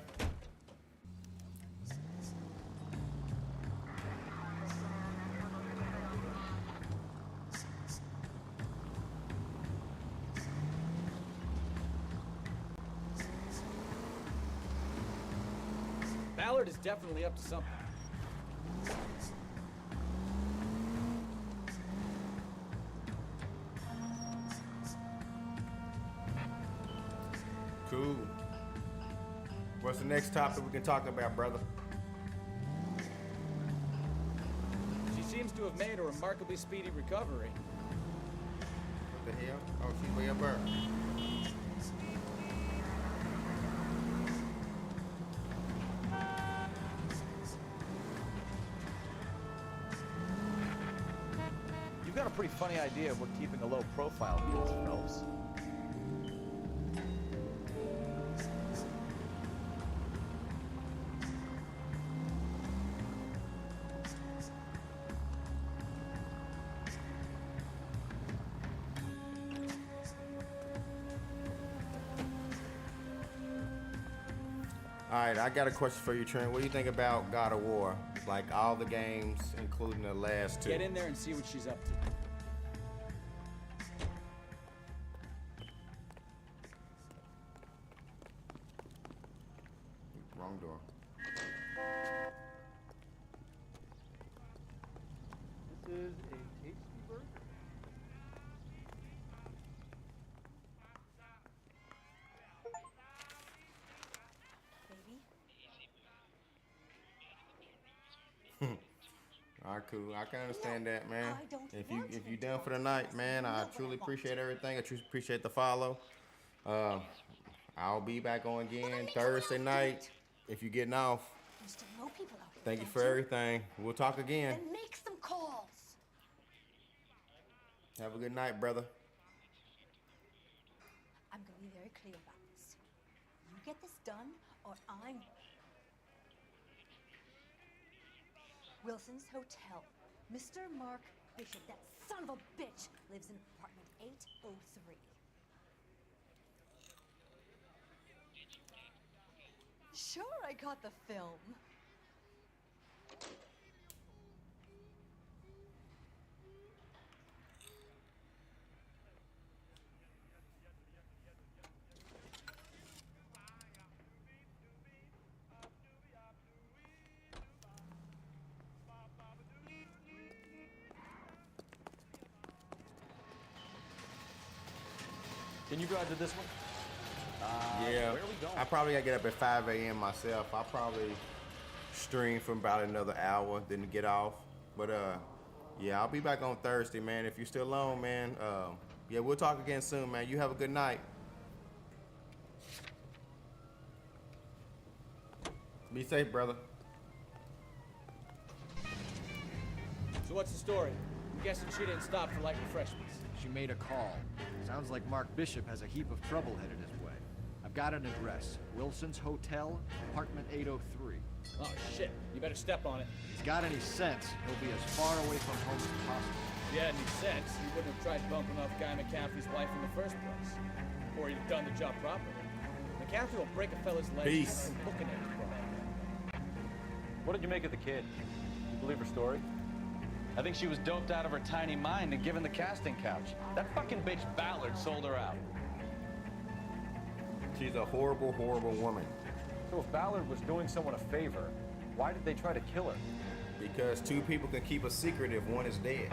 Ballard is definitely up to something. Cool. What's the next topic we can talk about, brother? She seems to have made a remarkably speedy recovery. What the hell? Oh, she's way up there. You've got a pretty funny idea of what keeping a low profile means, Phelps. All right, I got a question for you, Trent. What do you think about God of War? Like all the games, including the last two. Get in there and see what she's up to. All right, cool. I can understand that, man. I don't If you done for the night, man, I truly appreciate everything. I truly appreciate the follow. I'll be back on again Thursday night. If you're getting off, You still know people out here. thank you don't for everything. We'll talk again. Then make some calls. Have a good night, brother. I'm gonna be very clear about this. You get this done, or I'm. Wilson's Hotel. Mr. Mark Bishop, that son of a bitch, lives in apartment 803. Sure, I got the film. Can you drive to this one? Yeah, Where are we going? I probably gotta get up at 5 a.m. myself. I'll probably stream for about another hour, then get off. But yeah, I'll be back on Thursday, man. If you're still on, man, yeah, we'll talk again soon, man. You have a good night. Be safe, brother. So what's the story? I'm guessing she didn't stop for light refreshments. She made a call. Sounds like Mark Bishop has a heap of trouble headed his way. I've got an address. Wilson's Hotel, apartment 803. Oh, shit. You better step on it. If he's got any sense, he'll be as far away from home as possible. If you had any sense, you wouldn't have tried bumping off Guy McCaffrey's wife in the first place. Or you'd have done the job properly. McCaffrey will break a fella's leg Peace. and looking at you. What did you make of the kid? You believe her story? I think she was doped out of her tiny mind and given the casting couch. That fucking bitch Ballard sold her out. She's a horrible, horrible woman. So if Ballard was doing someone a favor, why did they try to kill her? Because two people can keep a secret if one is dead.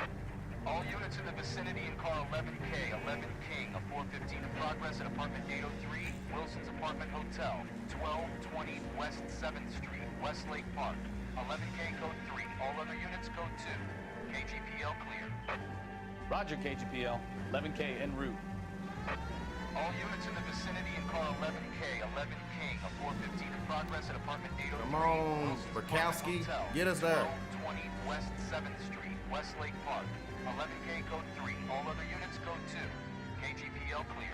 All units in the vicinity in car 11K, 11 King, a 415 in progress at apartment 803, Wilson's Apartment Hotel, 1220 West 7th Street, Westlake Park. 11K code 3, all other units code 2. KGPL clear. Roger, KGPL. 11K en route. All units in the vicinity in car 11K, 11 King, a 415 in progress at apartment 803. Come on, Wilson's Bukowski, Apartment Hotel, get us there. 1220 West 7th Street, Westlake Park. 11K code 3, all other units code 2. KGPL clear.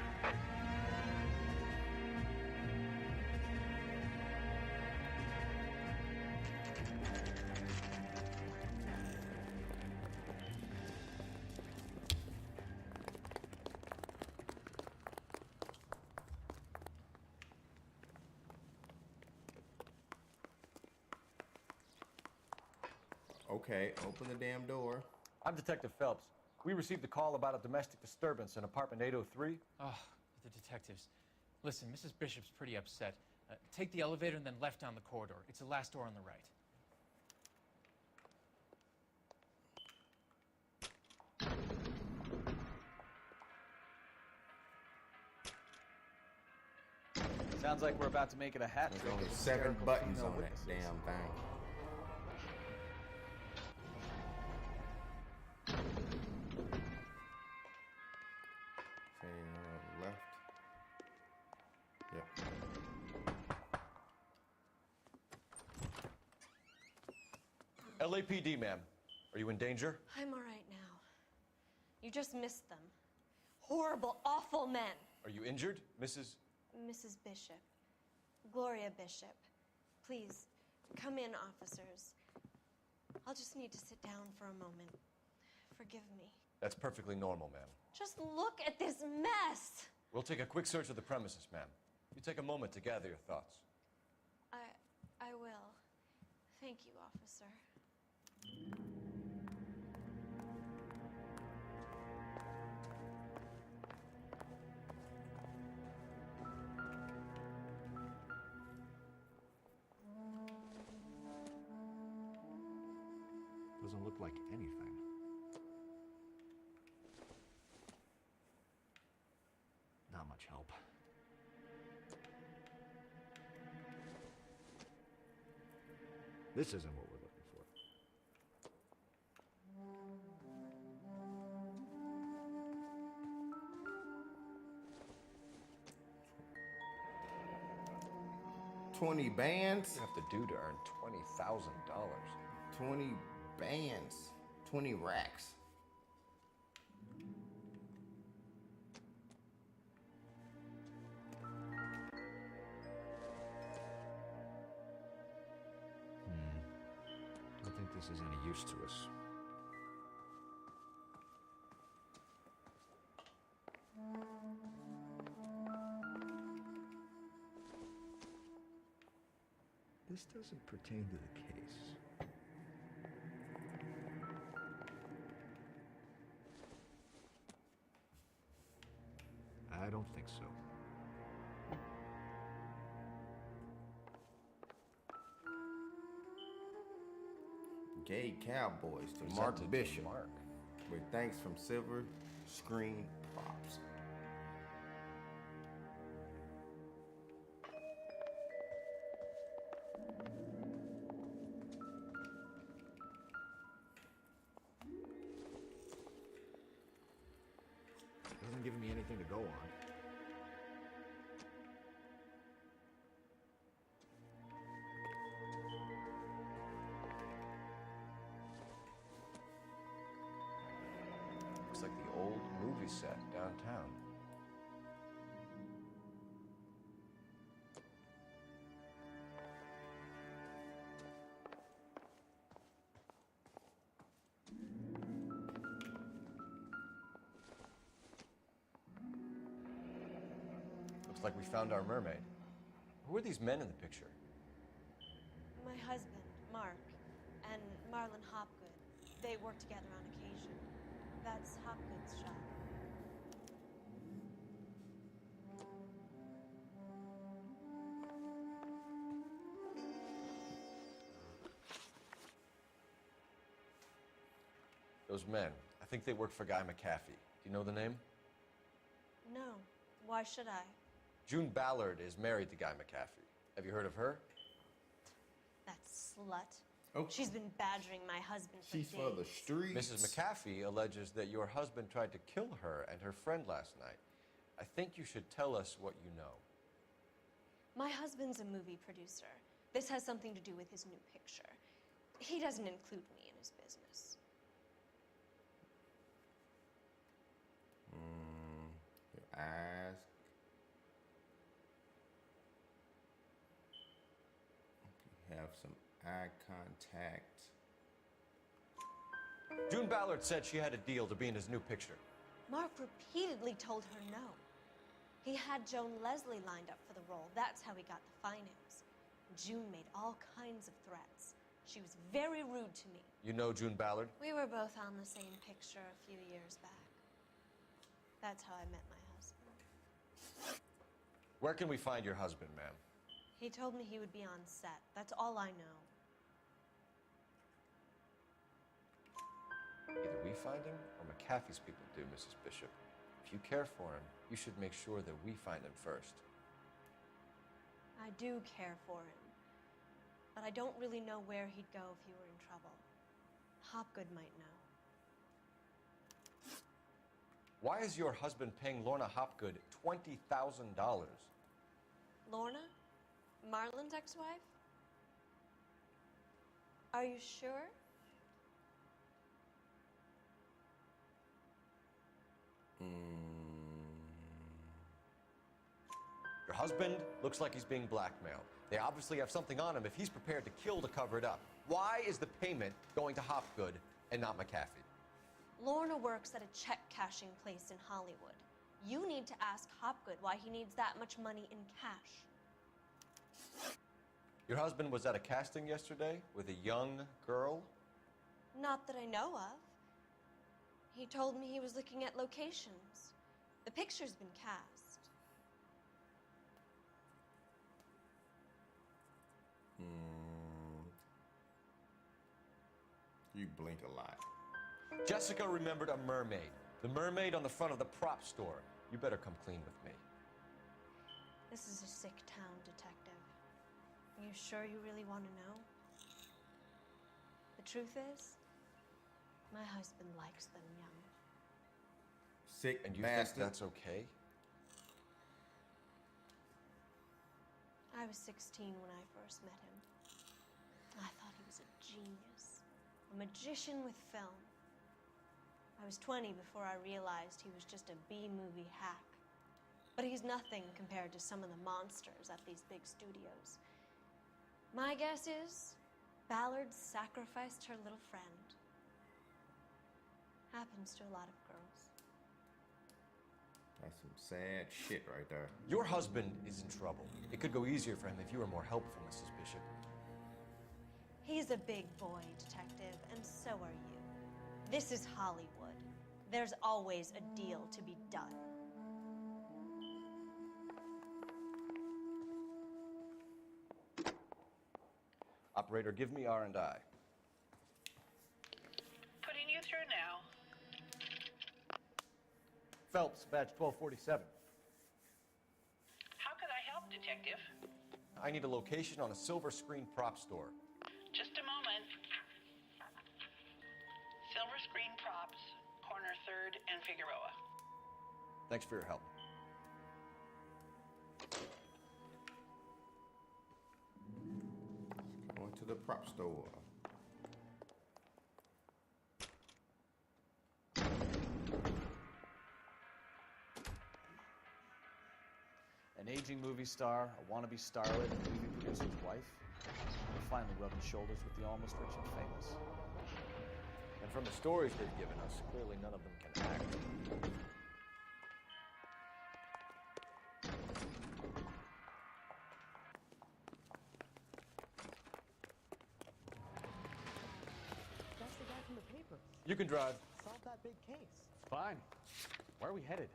Okay, open the damn door. I'm Detective Phelps. We received a call about a domestic disturbance in apartment 803. Oh, the detectives. Listen, Mrs. Bishop's pretty upset. Take the elevator and then left down the corridor. It's the last door on the right. Sounds like we're about to make it a hat trick. There's only of 7 hysterical buttons female on that witnesses. damn thing. Okay, left. Yep. LAPD, ma'am. Are you in danger? I'm all right now. You just missed them. Horrible, awful men. Are you injured, Mrs. Mrs. Bishop. Gloria Bishop. Please, come in, officers. I'll just need to sit down for a moment. Forgive me. That's perfectly normal, ma'am. Just look at this mess. We'll take a quick search of the premises, ma'am. You take a moment to gather your thoughts. I will. Thank you, officer. Doesn't look like anything. Not much help. This isn't what we're looking for. 20 bands? What do you have to do to earn $20,000? 20 bands. 20 racks. Don't think this is any use to us. This doesn't pertain to the case. I don't think so. Gay Cowboys to Presented Mark to Bishop. Mark. With thanks from Silver Screen Props. Doesn't give me anything to go on. Looks like the old movie set downtown. Looks like we found our mermaid. Who are these men in the picture? My husband, Mark, and Marlon Hopgood. They work together on occasion. That's Hopgood's shop. Those men, I think they work for Guy McAfee. Do you know the name? No. Why should I? June Ballard is married to Guy McAfee. Have you heard of her? That slut. Oh. She's been badgering my husband for She's days. for the streets. Mrs. McAfee alleges that your husband tried to kill her and her friend last night. I think you should tell us what you know. My husband's a movie producer. This has something to do with his new picture. He doesn't include me in his business. Ask. Have some eye contact. June Ballard said she had a deal to be in his new picture. Mark repeatedly told her no. He had Joan Leslie lined up for the role. That's how he got the finance. June made all kinds of threats. She was very rude to me. You know June Ballard? We were both on the same picture a few years back. That's how I met my husband. Where can we find your husband, ma'am? He told me he would be on set. That's all I know. Either we find him or McAfee's people do, Mrs. Bishop. If you care for him, you should make sure that we find him first. I do care for him. But I don't really know where he'd go if he were in trouble. Hopgood might know. Why is your husband paying Lorna Hopgood $20,000? Lorna? Marlon's ex-wife? Are you sure? Your husband looks like he's being blackmailed. They obviously have something on him if he's prepared to kill to cover it up. Why is the payment going to Hopgood and not McAfee? Lorna works at a check-cashing place in Hollywood. You need to ask Hopgood why he needs that much money in cash. Your husband was at a casting yesterday with a young girl? Not that I know of. He told me he was looking at locations. The picture's been cast. You blink a lot. Jessica remembered a mermaid. The mermaid on the front of the prop store. You better come clean with me. This is a sick town, Detective. You sure you really want to know? The truth is, my husband likes them young. Sick And you bastard. think that's okay? I was 16 when I first met him. I thought he was a genius, a magician with film. I was 20 before I realized he was just a B-movie hack. But he's nothing compared to some of the monsters at these big studios. My guess is Ballard sacrificed her little friend. Happens to a lot of girls. That's some sad shit right there. Your husband is in trouble. It could go easier for him if you were more helpful, Mrs. Bishop. He's a big boy, detective, and so are you. This is Hollywood. There's always a deal to be done. Operator, give me R&I. Putting you through now. Phelps, badge 1247. How could I help, Detective? I need a location on a silver screen prop store. Just a moment. Silver Screen Props, corner 3rd and Figueroa. Thanks for your help. Going to the prop store. An aging movie star, a wannabe starlet, and a movie producer's wife. They're finally rubbing shoulders with the almost rich and famous. And from the stories they've given us, clearly none of them can act. That's the guy from the paper. You can drive. Solved that big case. Fine. Where are we headed?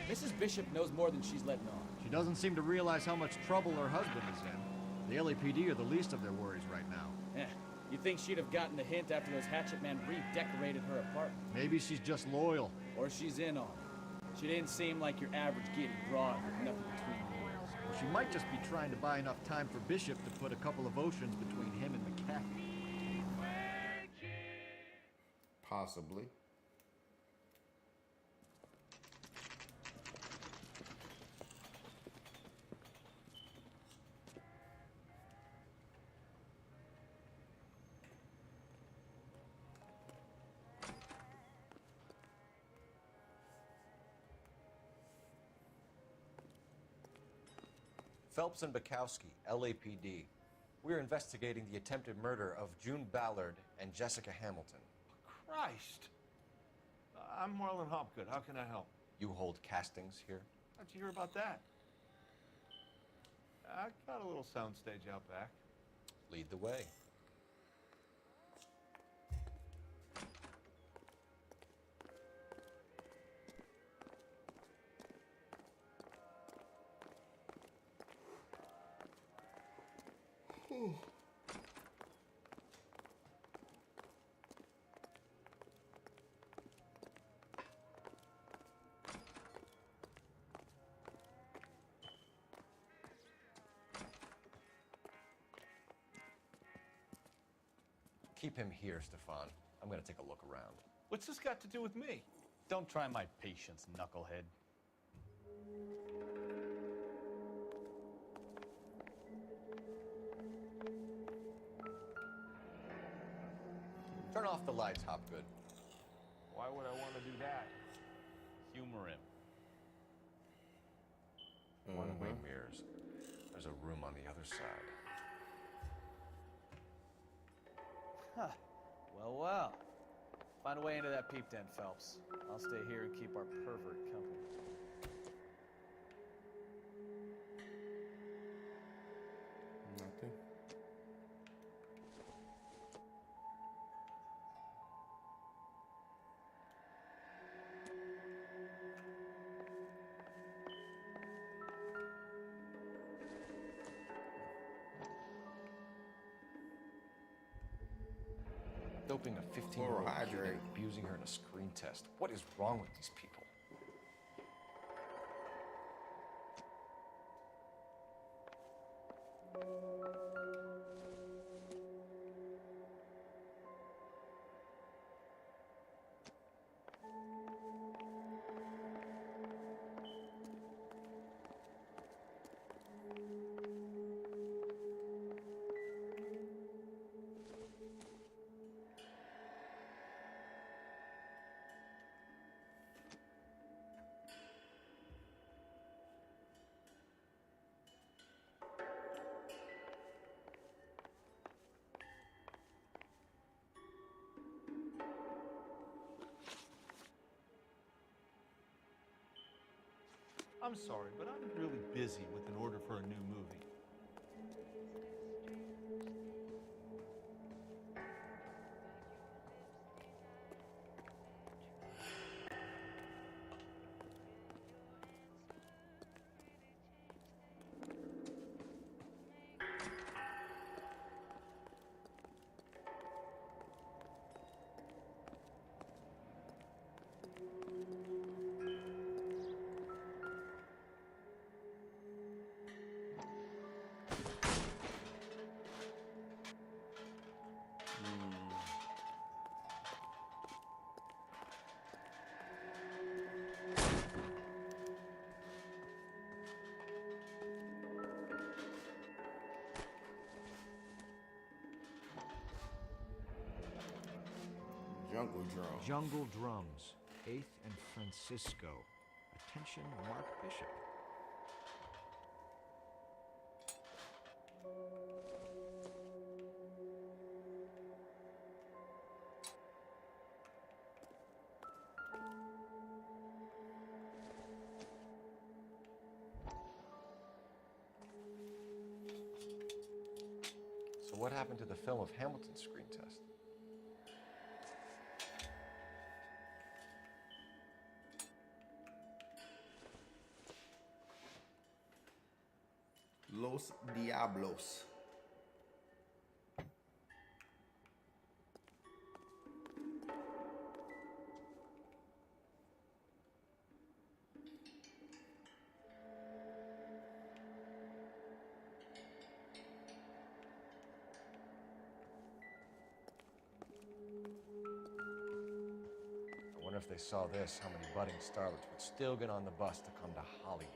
Mrs. Bishop knows more than she's letting on. She doesn't seem to realize how much trouble her husband is in. The LAPD are the least of their worries right now. You'd think she'd have gotten the hint after those hatchet men redecorated her apartment. Maybe she's just loyal. Or she's in on it. She didn't seem like your average giddy broad with nothing between the ears. Or she might just be trying to buy enough time for Bishop to put a couple of oceans between him and McCaffrey. Possibly. Phelps and Bukowski, LAPD. We're investigating the attempted murder of June Ballard and Jessica Hamilton. Christ. I'm Marlon Hopgood. How can I help? You hold castings here? How'd you hear about that? I got a little soundstage out back. Lead the way. Keep him here, Stefan. I'm gonna take a look around. What's this got to do with me? Don't try my patience, knucklehead. Turn off the lights, Hopgood. Why would I want to do that? Humor him. One-way mirrors. There's a room on the other side. Huh. Well, well. Find a way into that peep den, Phelps. I'll stay here and keep our pervert company. Nothing. Doping a 15-year-old kid Hydrate. and abusing her in a screen test. What is wrong with these people? I'm sorry, but I'm really busy with an order for a new movie. Jungle Drum. Jungle Drums, 8th and Francisco. Attention, Mark Bishop. So what happened to the film of Hamilton's screen test? Los Diablos. I wonder if they saw this, how many budding starlets would still get on the bus to come to Hollywood.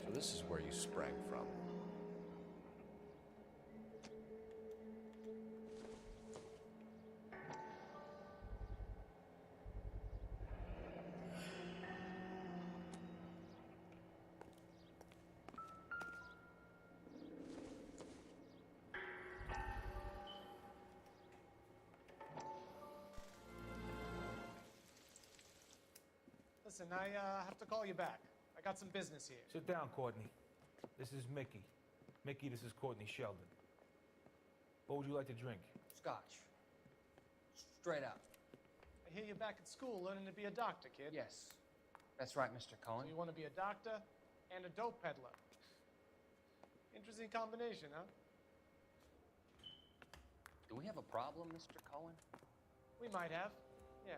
So this is where you sprang from. Listen, I have to call you back. I got some business here. Sit down, Courtney. This is Mickey. Mickey, this is Courtney Sheldon. What would you like to drink? Scotch. Straight up. I hear you're back at school learning to be a doctor, kid. Yes. That's right, Mr. Cohen. So you want to be a doctor and a dope peddler. Interesting combination, huh? Do we have a problem, Mr. Cohen? We might have, yeah.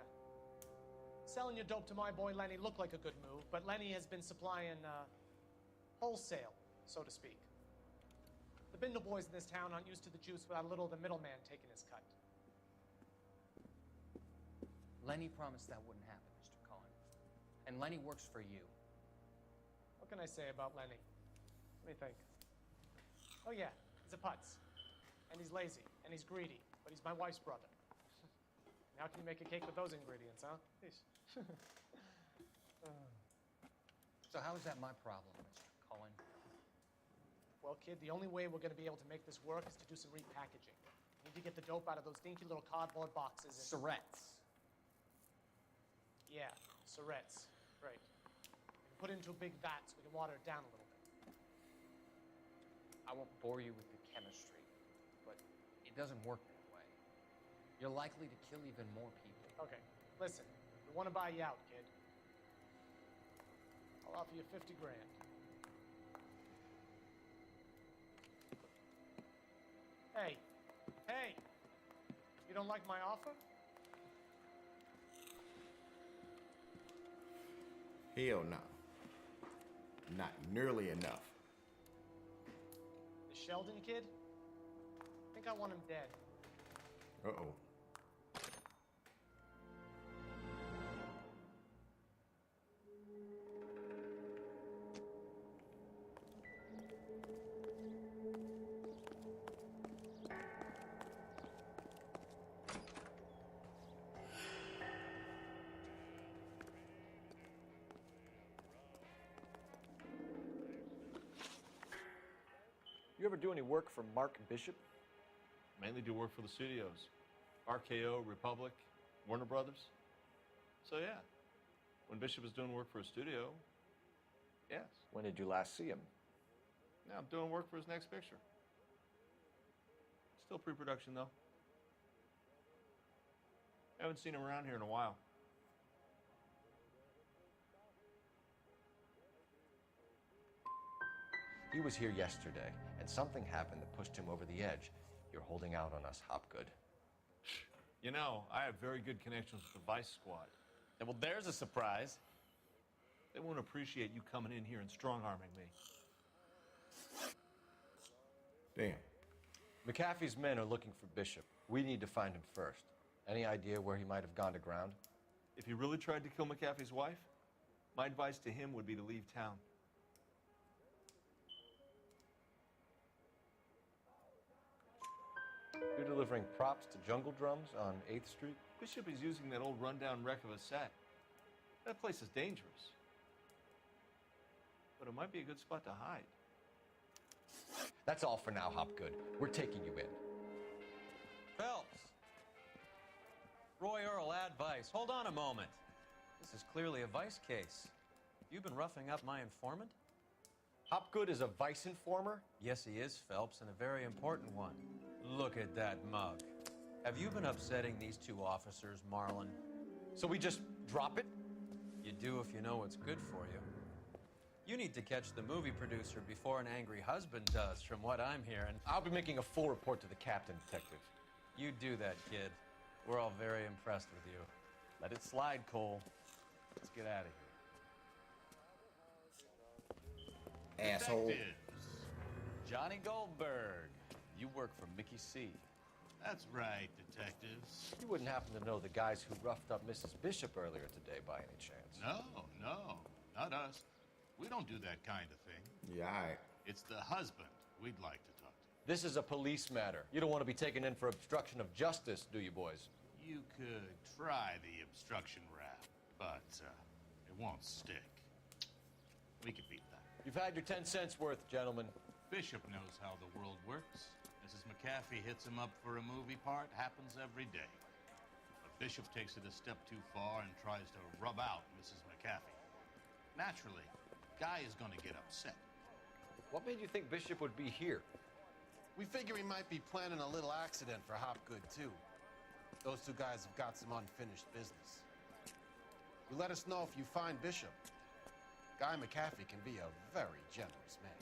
Selling your dope to my boy Lenny looked like a good move, but Lenny has been supplying, wholesale, so to speak. The Bindle boys in this town aren't used to the juice without a little of the middleman taking his cut. Lenny promised that wouldn't happen, Mr. Cohen. And Lenny works for you. What can I say about Lenny? Let me think. Oh yeah, he's a putz. And he's lazy, and he's greedy, but he's my wife's brother. How can you make a cake with those ingredients, huh? Please. So how is that my problem, Mr. Cohen? Well, kid, the only way we're going to be able to make this work is to do some repackaging. We need to get the dope out of those dinky little cardboard boxes and... Surrettes. Yeah, Surrettes. Right. We can put it into a big vat so we can water it down a little bit. I won't bore you with the chemistry, but it doesn't work that way. You're likely to kill even more people. Okay, listen. We want to buy you out, kid. I'll offer you 50 grand. Hey. Hey! You don't like my offer? Hell no. Not nearly enough. The Sheldon kid? I think I want him dead. Uh-oh. ever do any work for Mark Bishop? Mainly do work for the studios. RKO, Republic, Warner Brothers. So yeah, when Bishop is doing work for a studio, yes. When did you last see him? Now I'm doing work for his next picture. Still pre-production though. Haven't seen him around here in a while. He was here yesterday, and something happened that pushed him over the edge. You're holding out on us, Hopgood. You know, I have very good connections with the Vice Squad. Yeah, well, there's a surprise. They won't appreciate you coming in here and strong-arming me. Damn. McAfee's men are looking for Bishop. We need to find him first. Any idea where he might have gone to ground? If he really tried to kill McAfee's wife, my advice to him would be to leave town. You're delivering props to Jungle Drums on 8th Street? Bishop is using that old rundown wreck of a set. That place is dangerous. But it might be a good spot to hide. That's all for now, Hopgood. We're taking you in. Phelps! Roy Earl, ad vice. Hold on a moment. This is clearly a vice case. You've been roughing up my informant? Hopgood is a vice informer? Yes, he is, Phelps, and a very important one. Look at that mug. Have you been upsetting these two officers, Marlon? So we just drop it? You do if you know what's good for you. You need to catch the movie producer before an angry husband does, from what I'm hearing. I'll be making a full report to the captain, Detective. You do that, kid. We're all very impressed with you. Let it slide, Cole. Let's get out of here. Asshole. Detectives. Johnny Goldberg. You work for Mickey C. That's right, detectives. You wouldn't happen to know the guys who roughed up Mrs. Bishop earlier today by any chance? No, not us. We don't do that kind of thing. Yeah, all right. It's the husband we'd like to talk to. This is a police matter. You don't want to be taken in for obstruction of justice, do you, boys? You could try the obstruction rap, but it won't stick. We could beat that. You've had your 10 cents worth, gentlemen. Bishop knows how the world works. Mrs. McAfee hits him up for a movie part. Happens every day. But Bishop takes it a step too far and tries to rub out Mrs. McAfee. Naturally, Guy is going to get upset. What made you think Bishop would be here? We figure he might be planning a little accident for Hopgood, too. Those two guys have got some unfinished business. You let us know if you find Bishop. Guy McAfee can be a very generous man.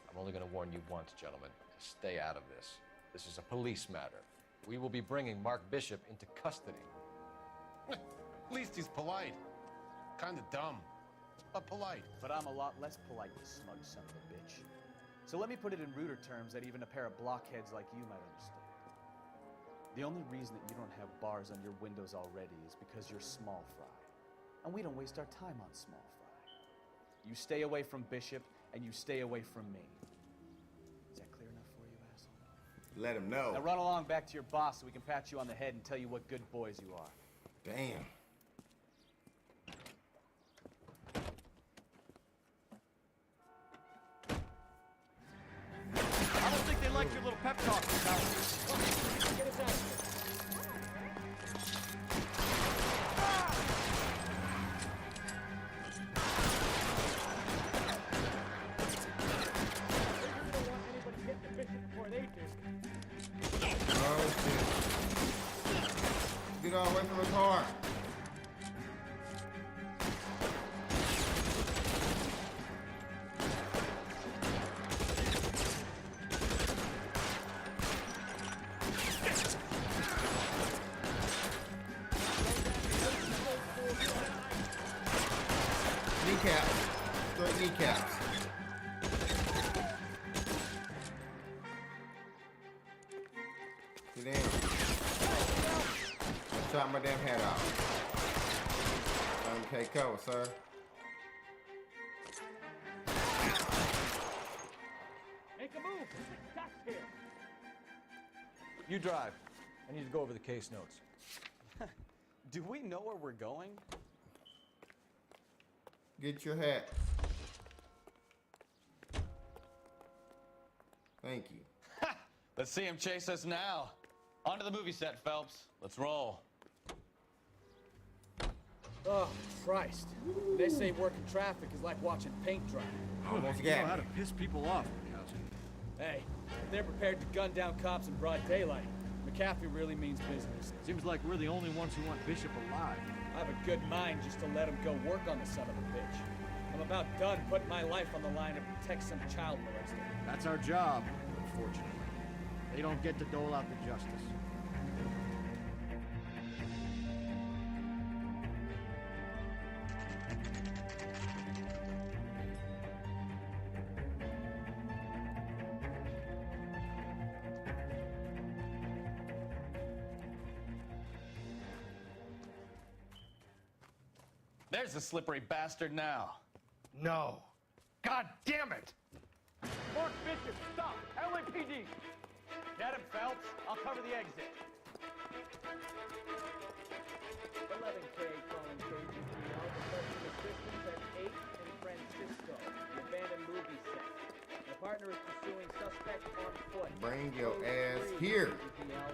I'm only going to warn you once, gentlemen. Stay out of this. This is a police matter. We will be bringing Mark Bishop into custody. At least he's polite. Kind of dumb, but polite. But I'm a lot less polite, you smug son of a bitch. So let me put it in ruder terms that even a pair of blockheads like you might understand. The only reason that you don't have bars on your windows already is because you're small fry. And we don't waste our time on small fry. You stay away from Bishop, and you stay away from me. Is that clear enough for you, asshole? Let him know. Now run along back to your boss so we can pat you on the head and tell you what good boys you are. Damn. I don't think they like your little pep talk, pal. Get us out of here. Oh, shit. Get all away from the car. Kneecaps. Straight kneecaps. Sit down. I shot my damn head off. Okay, cool, sir. Make a move. Stop here. You drive. I need to go over the case notes. Do we know where we're going? Get your hat. Thank you. Let's see him chase us now. Onto the movie set, Phelps. Let's roll. Oh, Christ. They say working traffic is like watching paint dry. Almost You know got how me. to piss people off, Murkowski. Hey, if they're prepared to gun down cops in broad daylight, McAfee really means business. Seems like we're the only ones who want Bishop alive. I have a good mind just to let him go work on the son of a bitch. I'm about done putting my life on the line to protect some child molester. That's our job, unfortunately. They don't get to dole out the justice. There's the slippery bastard now. No. God damn it! Mark Bishop, stop! LAPD! Get him, Phelps. I'll cover the exit. 11K calling KGPL, requesting assistance at 8 in Francisco, the abandoned movie set. My partner is pursuing suspect on foot. Bring your Code ass 3, here. KGPL.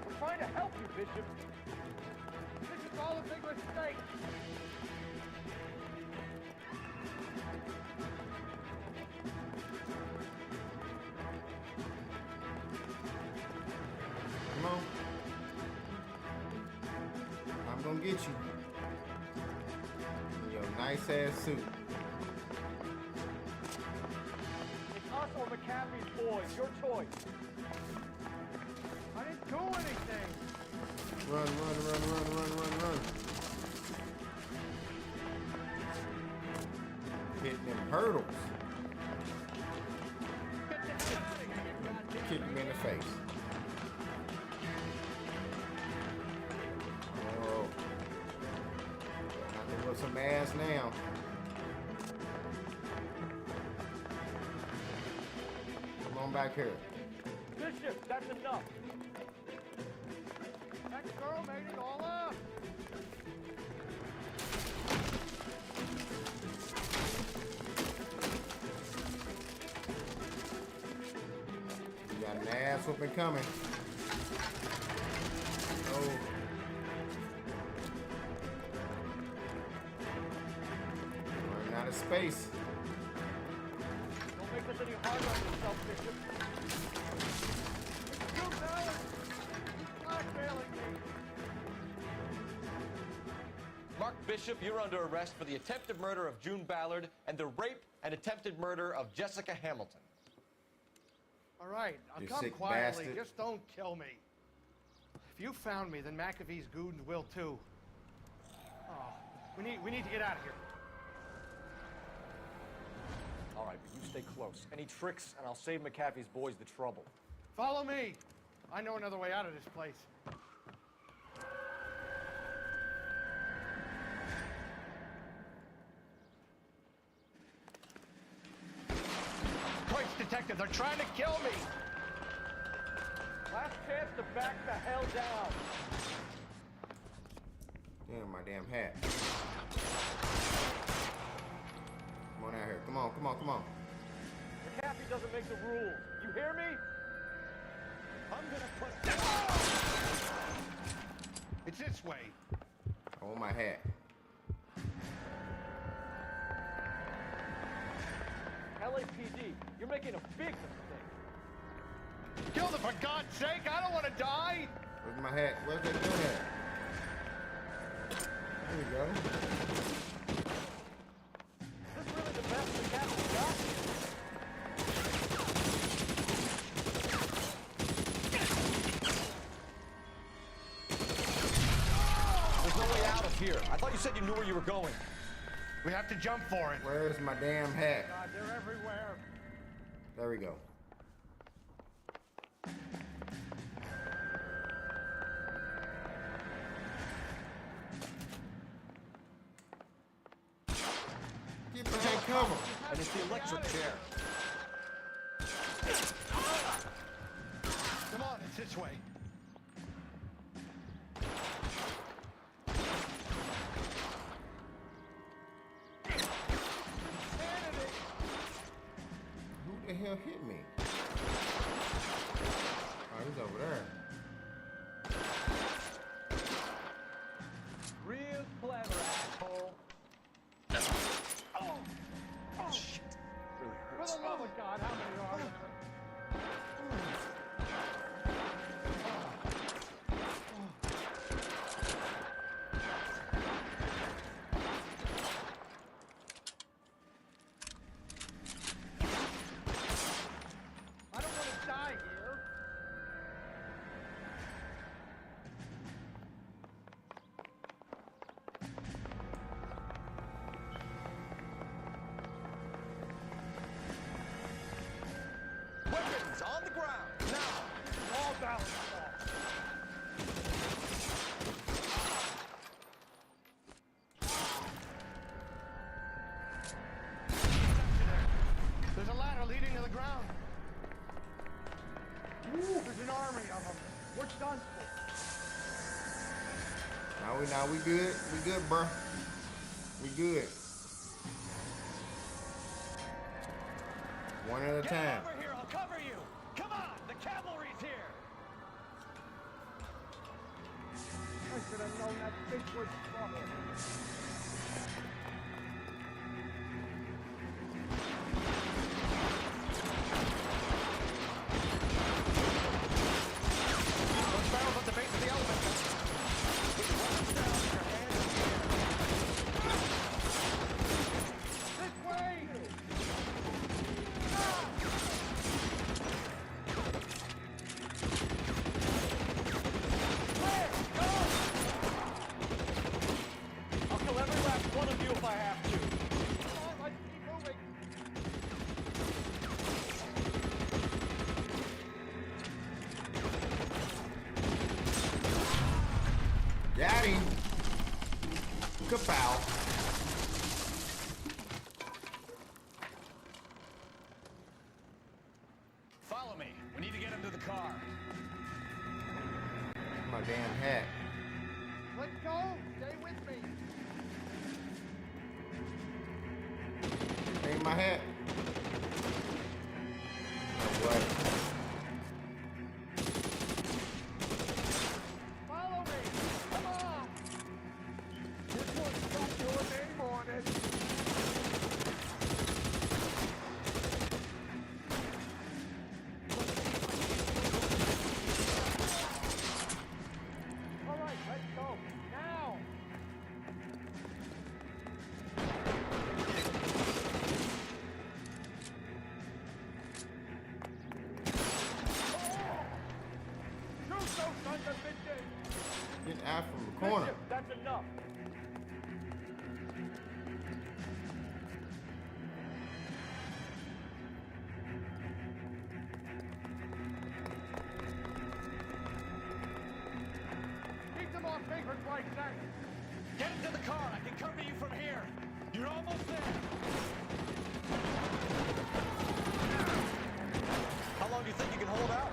We're trying to help you, Bishop. This is all a big mistake. Come on. I'm gonna get you. In your nice ass suit. It's us or McAfee's boys. Your choice. I didn't do anything. Run, run, run, run, run, run, run. Hitting them hurdles. Kick him in the face. Oh. I can whip some ass now. Come on back here. Bishop, that's enough. That girl made it all up. You got an ass whooping coming. Oh. Running out of space. Don't make this any harder on yourself, Bishop. You Ballard! He's blackmailing me. Mark Bishop, you're under arrest for the attempted murder of June Ballard and the rape and attempted murder of Jessica Hamilton. All right, I'll You come sick quietly. bastard. Just don't kill me. If you found me, then McAfee's goons will too. Oh, we need to get out of here. All right, but you stay close. Any tricks, and I'll save McAfee's boys the trouble. Follow me. I know another way out of this place. Christ, detective, they're trying to kill me. Last chance to back the hell down. Damn, my damn hat. Come on out here. Come on, come on, come on. McAfee doesn't make the rules. You hear me? I'm gonna put. It's this way. I want my hat. LAPD, you're making a big mistake. Kill them for God's sake! I don't want to die. Where's my hat? Where's that gun at? There we go. Is this really the best McAfee got? There's no way out of here. I thought you said you knew where you were going. We have to jump for it. Where's my damn hat? God, they're everywhere. There we go. Get behind cover. And it's the electric chair. Come on, it's this way. hell hit me? Oh, he's over there. Real clever, asshole. Oh! Oh! Shit. Really For hurts. the love of God, how many are there? I don't want to die here. Weapons on the ground, now! All balance off. There's a ladder leading to the ground. There's an army of them. We're done for. Now we good. We good, bro. We good. One at a time. Over here, I'll cover you. Come on, the cavalry's here. I should have known that bitch was trouble. Those barrels at the base of the elevator. Put your weapons down, your hands in the air. This way! I'll kill every last one of you if I have to. Come on, let's keep moving. Got him. Kapow. Follow me. We need to get him to the car. My damn hat. Let's go. Stay with me. Ain't my hat. Oh, what? Follow me. Come on. This one's got your name on it. All right, let's go. Now. Shoot those sons of bitches. Get out from the corner. Bishop, that's enough. Keep them off papers like that. Get into the car. I can cover you from here. You're almost there. How long do you think you can hold out?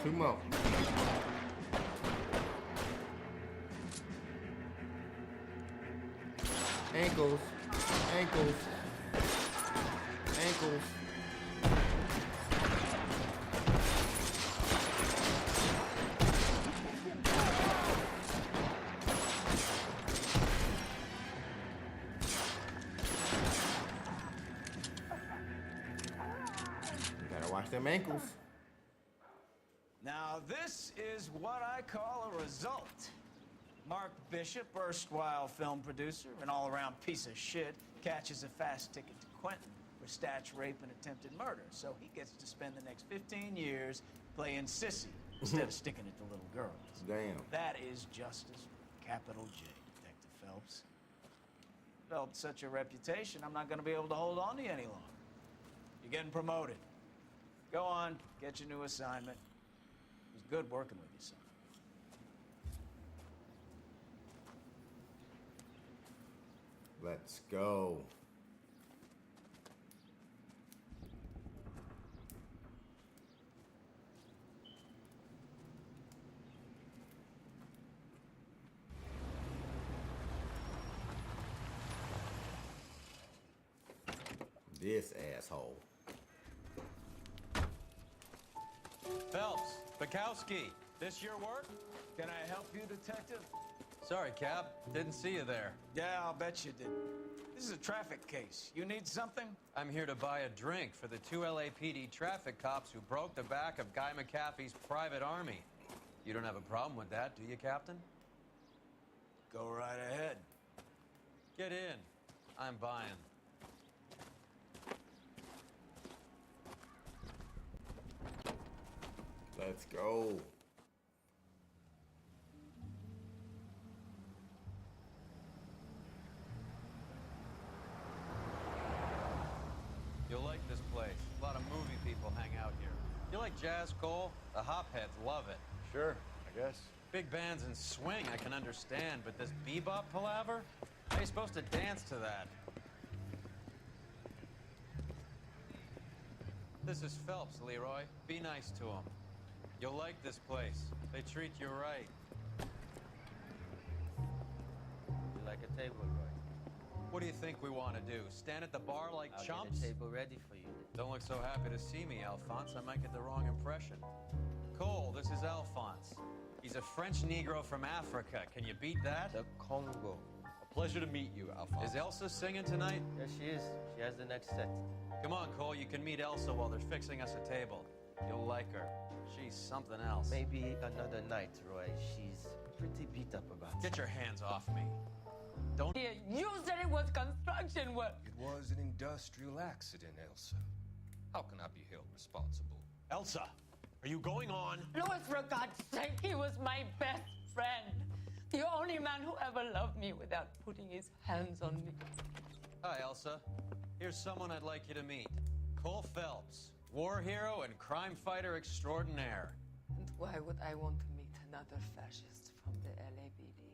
Two more. Ankles. Ankles. Ankles. Gotta watch them ankles. Now, this is what I call a result. Mark Bishop, erstwhile film producer and all-around piece of shit, catches a fast ticket to Quentin for statch rape and attempted murder. So he gets to spend the next 15 years playing sissy instead of sticking it to little girls. Damn. That is justice, capital J, Detective Phelps. Developed such a reputation, I'm not going to be able to hold on to you any longer. You're getting promoted. Go on, get your new assignment. It was good working with you, son. Let's go. this asshole. Phelps, Bukowski, this your work? Can I help you, Detective? Sorry, Cap. Didn't see you there. Yeah, I'll bet you did. This is a traffic case. You need something? I'm here to buy a drink for the 2 LAPD traffic cops who broke the back of Guy McAfee's private army. You don't have a problem with that, do you, Captain? Go right ahead. Get in. I'm buying. Let's go. You'll like this place. A lot of movie people hang out here. You like jazz, Cole? The hopheads love it. Sure, I guess. Big bands and swing I can understand, but this bebop palaver? How are you supposed to dance to that? This is Phelps, Leroy. Be nice to him. You'll like this place. They treat you right. You like a table, Roy? What do you think we want to do? Stand at the bar like I'll chumps? get a table ready for you. Don't look so happy to see me, Alphonse. I might get the wrong impression. Cole, this is Alphonse. He's a French Negro from Africa. Can you beat that? The Congo. A pleasure to meet you, Alphonse. Is Elsa singing tonight? Yes, she is. She has the next set. Come on, Cole. You can meet Elsa while they're fixing us a table. You'll like her. She's something else. Maybe another night, Roy. She's pretty beat up about it. Get your hands off me. Don't... Yeah, you said it was construction work. It was an industrial accident, Elsa. How can I be held responsible? Elsa, are you going on? Louis, for God's sake, he was my best friend. The only man who ever loved me without putting his hands on me. Hi, Elsa. Here's someone I'd like you to meet. Cole Phelps, war hero and crime fighter extraordinaire. And why would I want to meet another fascist from the LAPD?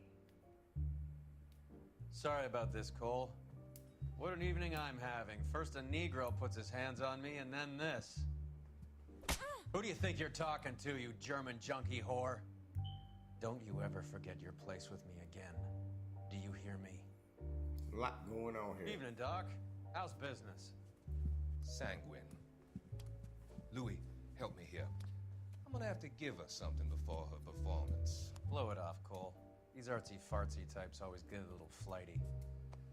Sorry about this, Cole. What an evening I'm having. First a Negro puts his hands on me, and then this. Who do you think you're talking to, you German junkie whore? Don't you ever forget your place with me again. Do you hear me? A lot going on here. Evening, Doc. How's business? Sanguine. Louis, help me here. I'm gonna have to give her something before her performance. Blow it off, Cole. These artsy-fartsy types always get a little flighty.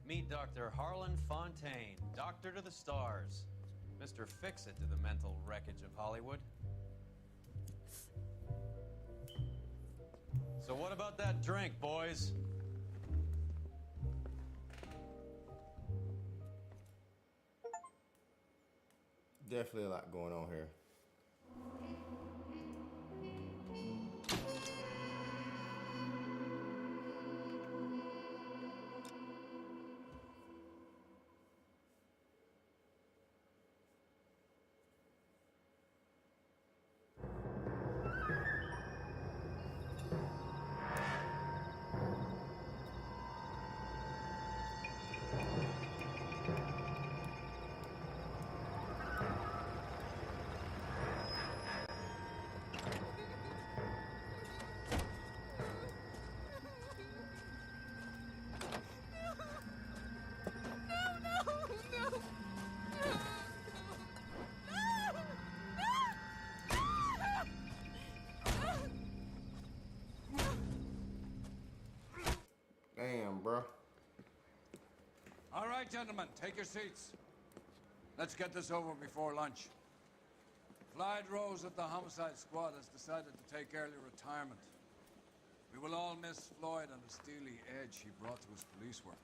Meet Dr. Harlan Fontaine, doctor to the stars. Mr. Fix-It to the mental wreckage of Hollywood. So what about that drink, boys? Definitely a lot going on here. Damn, bro. All right, gentlemen, take your seats. Let's get this over before lunch. Clyde Rose of the Homicide Squad has decided to take early retirement. We will all miss Floyd and the steely edge he brought to his police work.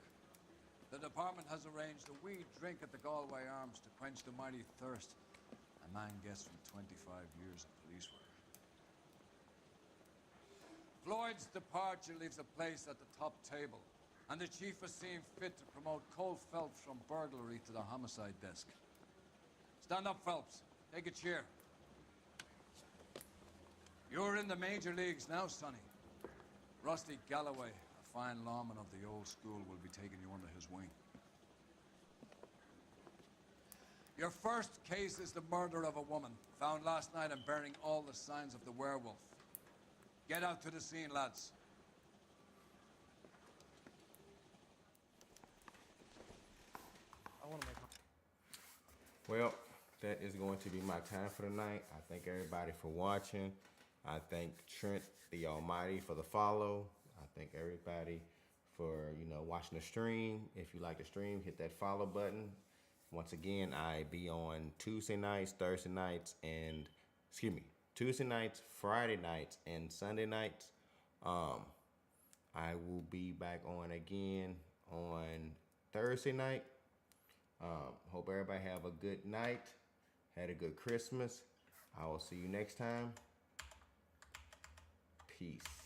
The department has arranged a wee drink at the Galway Arms to quench the mighty thirst a man gets from 25 years of police work. Floyd's departure leaves a place at the top table, and the chief has seen fit to promote Cole Phelps from burglary to the homicide desk. Stand up, Phelps. Take a chair. You're in the major leagues now, Sonny. Rusty Galloway, a fine lawman of the old school, will be taking you under his wing. Your first case is the murder of a woman, found last night and bearing all the signs of the werewolf. Get out to the scene, lads. I want to make... Well, that is going to be my time for tonight. I thank everybody for watching. I thank Trent the Almighty for the follow. I thank everybody for, watching the stream. If you like the stream, hit that follow button. Once again, I be on Tuesday nights, Thursday nights, and Tuesday nights, Friday nights, and Sunday nights. I will be back on again on Thursday night. Hope everybody have a good night. Had a good Christmas. I will see you next time. Peace.